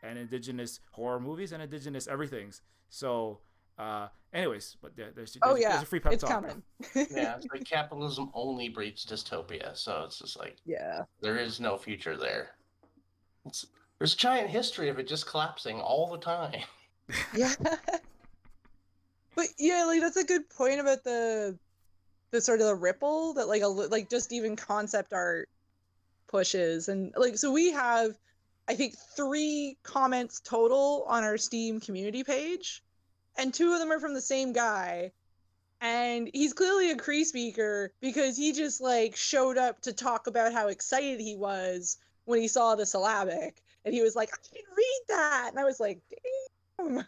indigenous horror movies and indigenous everythings. So anyways, but there's a free pep
it's
talk.
coming.
Yeah, it's like capitalism only breeds dystopia, so it's just like, there is no future there. There's a giant history of it just collapsing all the time.
Yeah. But yeah, like that's a good point about the sort of the ripple that like just even concept art pushes. And like, so we have, I think, 3 comments total on our Steam community page, and 2 of them are from the same guy, and he's clearly a Cree speaker because he just like showed up to talk about how excited he was when he saw the syllabic, and he was like, I can read that, and I was like, damn,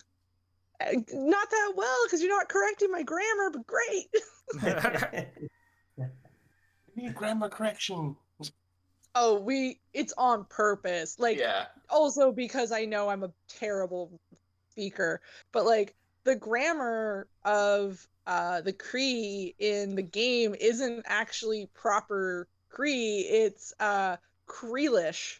not that well because you're not correcting my grammar, but great.
We need grammar correction.
Oh, it's on purpose. Like, also because I know I'm a terrible speaker, but like the grammar of the Cree in the game isn't actually proper Cree. It's Creelish.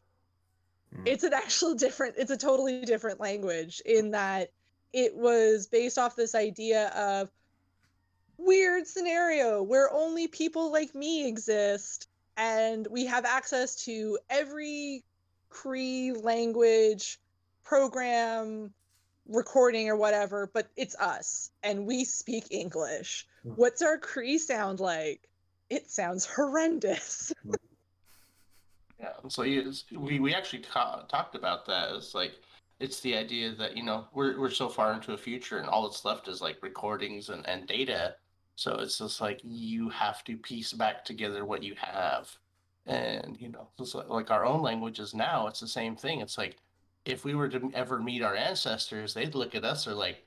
It's it's a totally different language in that it was based off this idea of weird scenario where only people like me exist, and we have access to every Cree language program, recording or whatever, but it's us, and we speak English. What's our Cree sound like? It sounds horrendous.
Yeah, so we actually talked about that. It's like, it's the idea that, we're so far into a future and all that's left is like recordings and data. So it's just like, you have to piece back together what you have. And, just like our own languages now, it's the same thing. It's like, if we were to ever meet our ancestors, they'd look at us, they're like,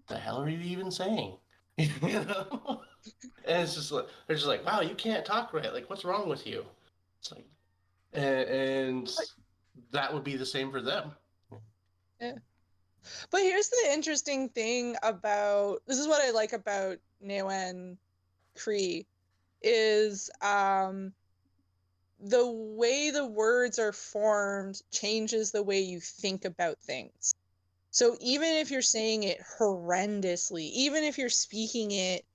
the hell are you even saying? And it's just like, they're just like, wow, you can't talk right. Like, what's wrong with you? It's like, and that would be the same for them.
Yeah. But here's the interesting thing about, this is what I like about Néhiyaw Cree, is the way the words are formed changes the way you think about things. So even if you're saying it horrendously, even if you're speaking it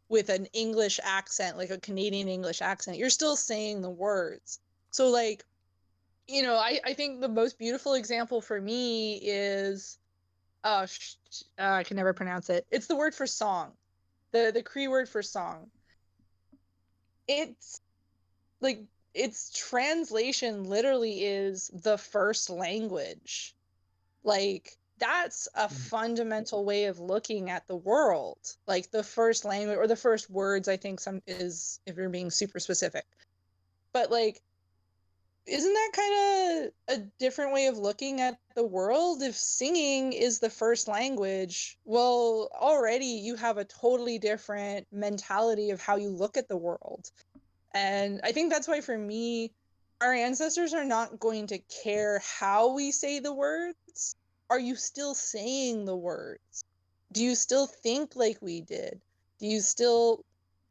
with an English accent, like a Canadian English accent, you're still saying the words. So like, I think the most beautiful example for me is I can never pronounce it. It's the word for song. The Cree word for song. It's like its translation literally is the first language. Like that's a fundamental way of looking at the world. Like the first language or the first words, I think some is if you're being super specific. But like isn't that kind of a different way of looking at the world? If singing is the first language, well, already you have a totally different mentality of how you look at the world. And I think that's why for me, our ancestors are not going to care how we say the words. Are you still saying the words? Do you still think like we did? Do you still,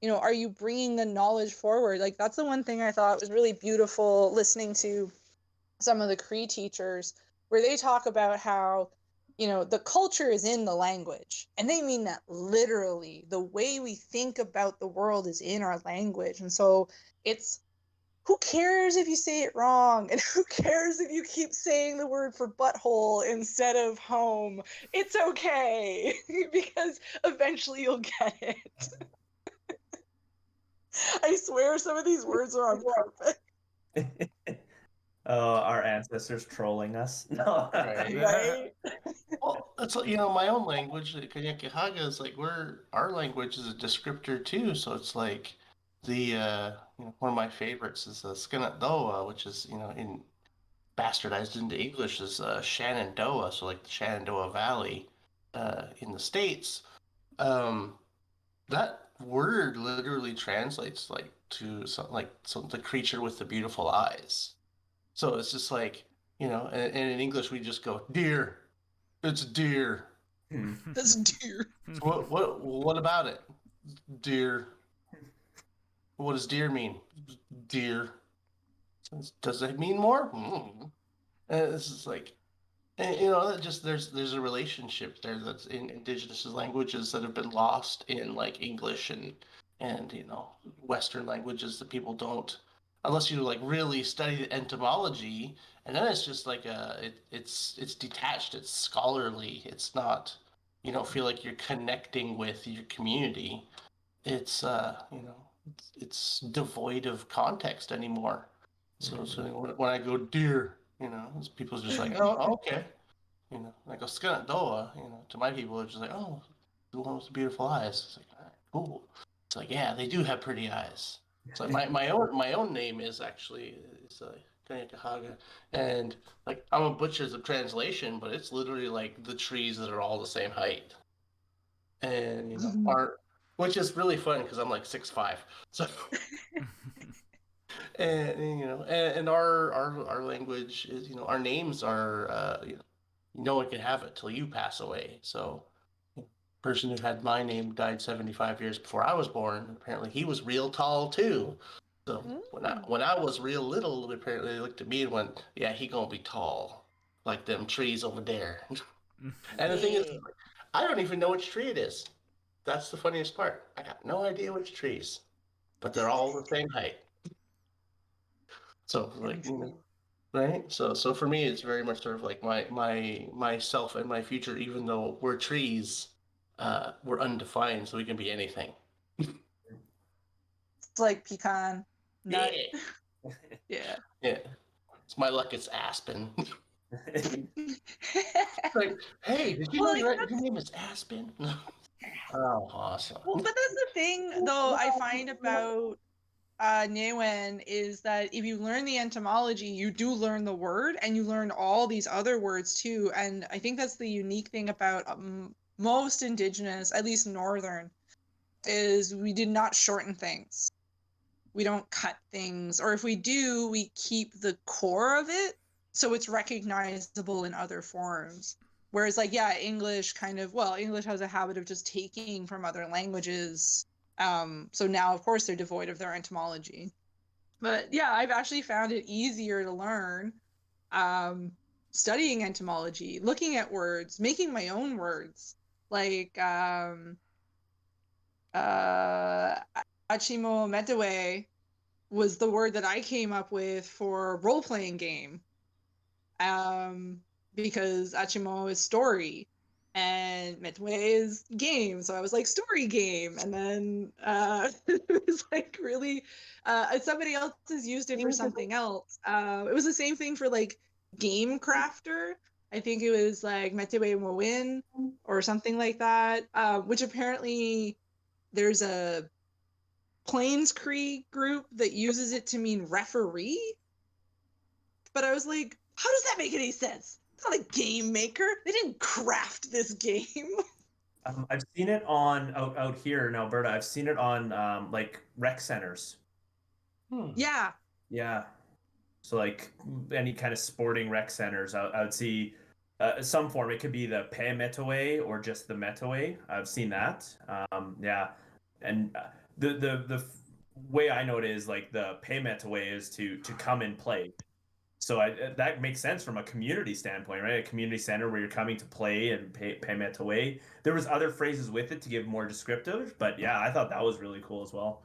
are you bringing the knowledge forward? Like, that's the one thing I thought was really beautiful listening to some of the Cree teachers, where they talk about how, the culture is in the language. And they mean that literally. The way we think about the world is in our language. And so it's, who cares if you say it wrong? And who cares if you keep saying the word for butthole instead of home? It's okay, because eventually you'll get it. I swear some of these words are on purpose.
Oh, our ancestors trolling us. No.
Right.
Right?
Well, that's my own language, Kanyakihaga, is like our language is a descriptor too. So it's like the one of my favorites is Skenatdoa, which is in bastardized into English as Shenandoah, so like the Shenandoah Valley in the States. That word literally translates like to so the creature with the beautiful eyes. So it's just like and in English we just go deer. It's deer.
That's deer.
What about it? Deer. What does deer mean? Deer. Does it mean more? And this is like, just there's a relationship there that's in indigenous languages that have been lost in like English and Western languages that people don't, unless you like really study the etymology, and then it's just like it's detached, it's scholarly, it's not, you don't feel like you're connecting with your community. It's it's devoid of context anymore. So when I go deer, people's just like, oh, okay. Like a Skenatdoa, to my people, it's just like, oh, the one with the beautiful eyes. It's like, all right, cool. It's like, yeah, they do have pretty eyes. It's like my own name is actually Kanyakahaga, and like I'm a butcher's of translation, but it's literally like the trees that are all the same height, and which is really fun because I'm like 6'5", so. And our language is our names are no one can have it till you pass away. So the person who had my name died 75 years before I was born. Apparently he was real tall too. So when I was real little, apparently they looked at me and went, yeah, he gonna be tall like them trees over there. And the thing is, I don't even know which tree it is. That's the funniest part. I got no idea which trees, but they're all the same height. So like right? So for me, it's very much sort of like myself and my future. Even though we're trees, we're undefined, so we can be anything.
It's like pecan nut.
Yeah. Yeah. It's my luck. It's aspen. Like, hey, did you know your name is Aspen? Oh, awesome.
Well, but that's the thing, though, I find about Néhiyaw is that if you learn the etymology, you do learn the word, and you learn all these other words too. And I think that's the unique thing about most Indigenous, at least Northern, is we did not shorten things. We don't cut things, or if we do, we keep the core of it so it's recognizable in other forms. Whereas, like, yeah, English English has a habit of just taking from other languages. So now, of course, they're devoid of their etymology. But yeah, I've actually found it easier to learn studying etymology, looking at words, making my own words. Like, Achimo Metewe was the word that I came up with for role-playing game. Because Achimo is story. and Metway is game, so I was like story game, and then it was like really somebody else has used it for something else. It was the same thing for like game crafter. I think it was like Metway Mowin or something like that, which apparently there's a Plains Cree group that uses it to mean referee. But I was like, how does that make any sense? It's not a game maker. They didn't craft this game.
I've seen it on out here in Alberta. I've seen it on like rec centers.
Yeah.
Yeah. So like any kind of sporting rec centers, I would see some form. It could be the Pe Metaway or just the Metaway. I've seen that. Yeah, and the way I know it is like the Pe Metaway is to come and play. So that makes sense from a community standpoint, right? A community center where you're coming to play and pay away. There was other phrases with it to give more descriptive, but yeah, I thought that was really cool as well.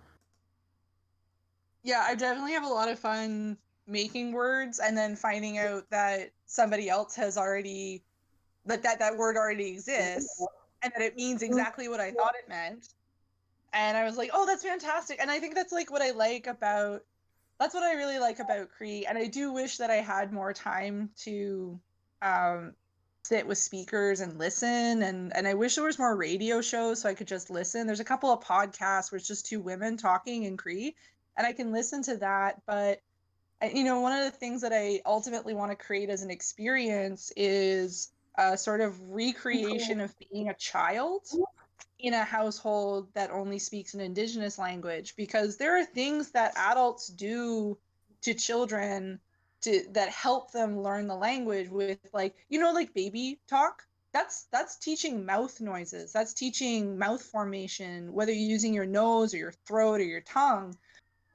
Yeah, I definitely have a lot of fun making words and then finding out that somebody else has already that word already exists and that it means exactly what I thought it meant. And I was like, oh, that's fantastic. And I think that's like what I like about that's what I really like about Cree. And I do wish that I had more time to sit with speakers and listen. And I wish there was more radio shows so I could just listen. There's a couple of podcasts where it's just two women talking in Cree, and I can listen to that. But, one of the things that I ultimately want to create as an experience is a sort of recreation of being a child in a household that only speaks an Indigenous language, because there are things that adults do to children that help them learn the language with, like, like baby talk. That's teaching mouth noises. That's teaching mouth formation, whether you're using your nose or your throat or your tongue.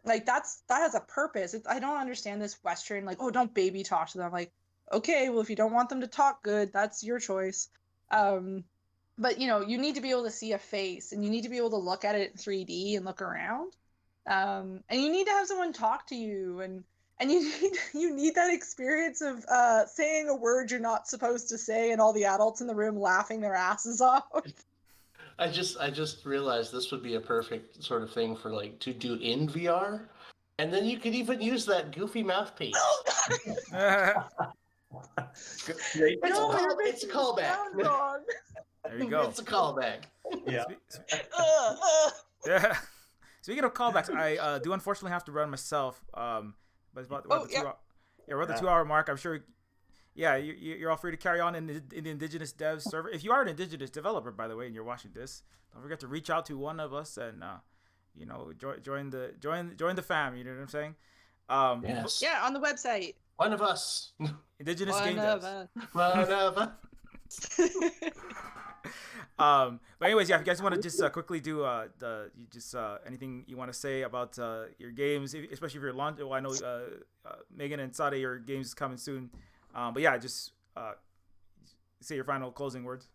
Like that has a purpose. I don't understand this Western, like, oh, don't baby talk to them. Like, okay, well, if you don't want them to talk good, that's your choice. But you need to be able to see a face, and you need to be able to look at it in 3D and look around. And you need to have someone talk to you, and you need that experience of saying a word you're not supposed to say, and all the adults in the room laughing their asses off.
I just realized this would be a perfect sort of thing for like to do in VR, and then you could even use that goofy mouthpiece. It's a callback.
There you go.
It's a callback.
Yeah.
Yeah. Speaking of callbacks, I do unfortunately have to run myself. But it's about we're at the 2 hour mark. I'm sure. Yeah, you're all free to carry on in the Indigenous Devs server. If you are an Indigenous developer, by the way, and you're watching this, don't forget to reach out to one of us and join the fam. You know what I'm saying?
Yes.
Yeah, on the website.
One of us.
Indigenous Gamedevs.
One of us.
But anyways, yeah, if you guys want to just quickly do anything you want to say about your games, especially if you're launch. Well, I know Meagan and Sade, your games is coming soon. But yeah, just say your final closing words.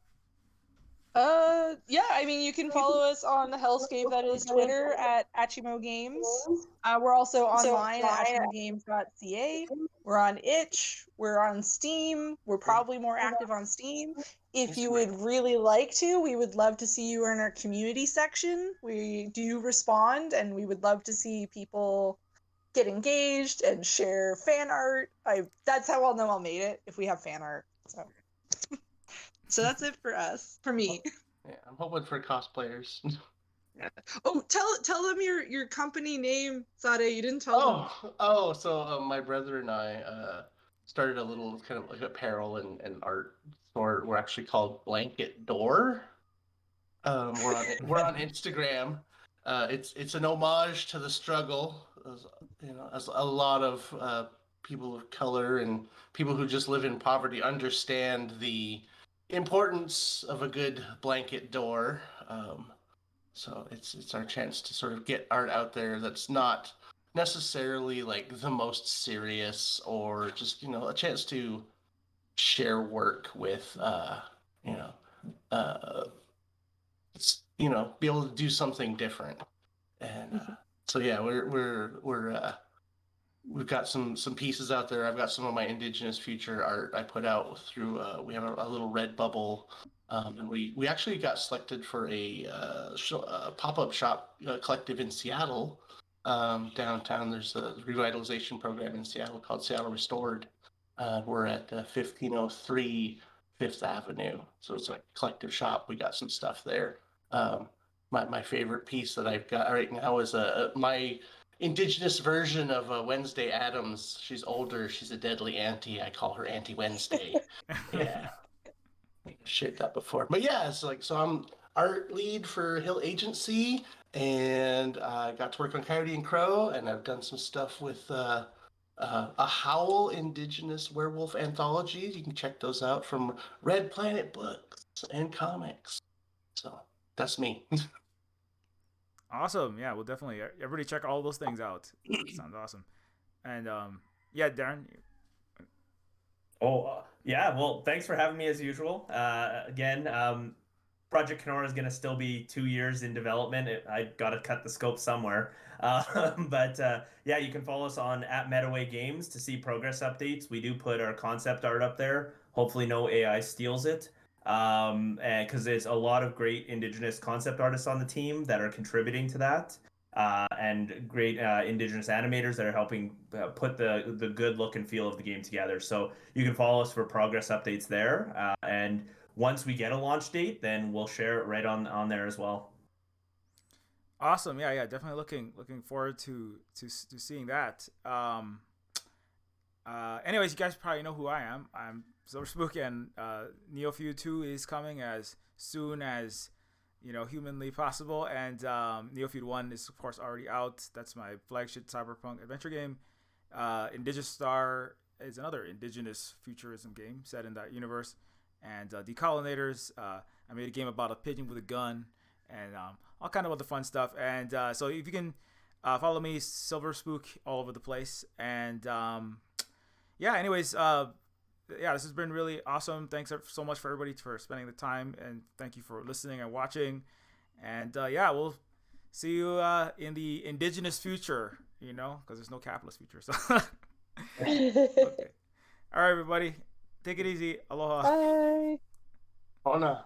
Yeah, I mean, you can follow us on the hellscape that is Twitter at Achimo Games. We're also online at achimogames.ca. We're on itch. We're on Steam. We're probably more active on Steam. If you would really like to, we would love to see you in our community section. We do respond, and we would love to see people get engaged and share fan art. That's how I'll know I'll made it, if we have fan art. So that's it for us, for me.
Yeah, I'm hoping for cosplayers.
Oh, tell them your company name, Sade. You didn't tell them.
So my brother and I started a little kind of like apparel and art store. We're actually called Blanket Door. We're on Instagram. It's an homage to the struggle, as a lot of people of color and people who just live in poverty understand the importance of a good blanket door. So it's our chance to sort of get art out there that's not necessarily like the most serious, or just a chance to share work with be able to do something different. And so yeah, we're we've got some pieces out there. I've got some of my Indigenous future art I put out through. We have a little red bubble, and we actually got selected for a pop-up shop collective in Seattle, downtown. There's a revitalization program in Seattle called Seattle Restored. We're at 1503 Fifth Avenue, so it's like a collective shop. We got some stuff there. My favorite piece that I've got right now is my Indigenous version of Wednesday Addams. She's older. She's a deadly auntie. I call her Auntie Wednesday. Yeah, shaped that before. But yeah, it's like, so I'm art lead for Hill Agency, and I got to work on Coyote and Crow, and I've done some stuff with a Howl Indigenous Werewolf anthology. You can check those out from Red Planet Books and Comics. So that's me.
Awesome. Yeah, we'll definitely everybody check all those things out. Sounds awesome. And yeah, Darren.
Oh, yeah. Well, thanks for having me as usual. Again, Project Kenora is going to still be 2 years in development. I got to cut the scope somewhere. But yeah, you can follow us on @Metaway Games to see progress updates. We do put our concept art up there. Hopefully no AI steals it. And because there's a lot of great Indigenous concept artists on the team that are contributing to that. And great Indigenous animators that are helping put the good look and feel of the game together. So you can follow us for progress updates there. And once we get a launch date, then we'll share it right on there as well.
Awesome. Yeah, definitely looking forward to seeing that. Anyways, you guys probably know who I am. I'm Spook, and Neofeud 2 is coming as soon as humanly possible, and Neofeud 1 is of course already out. That's my flagship cyberpunk adventure game. Indigenous Star is another indigenous futurism game set in that universe, and Decolonators. I made a game about a pigeon with a gun, and all kind of other fun stuff. And so if you can follow me, Silver Spook, all over the place. And yeah, anyways, yeah, this has been really awesome. Thanks so much for everybody for spending the time, and thank you for listening and watching. And yeah, we'll see you in the indigenous future, because there's no capitalist future. So okay. All right, everybody, take it easy. Aloha.
Bye.
Ona.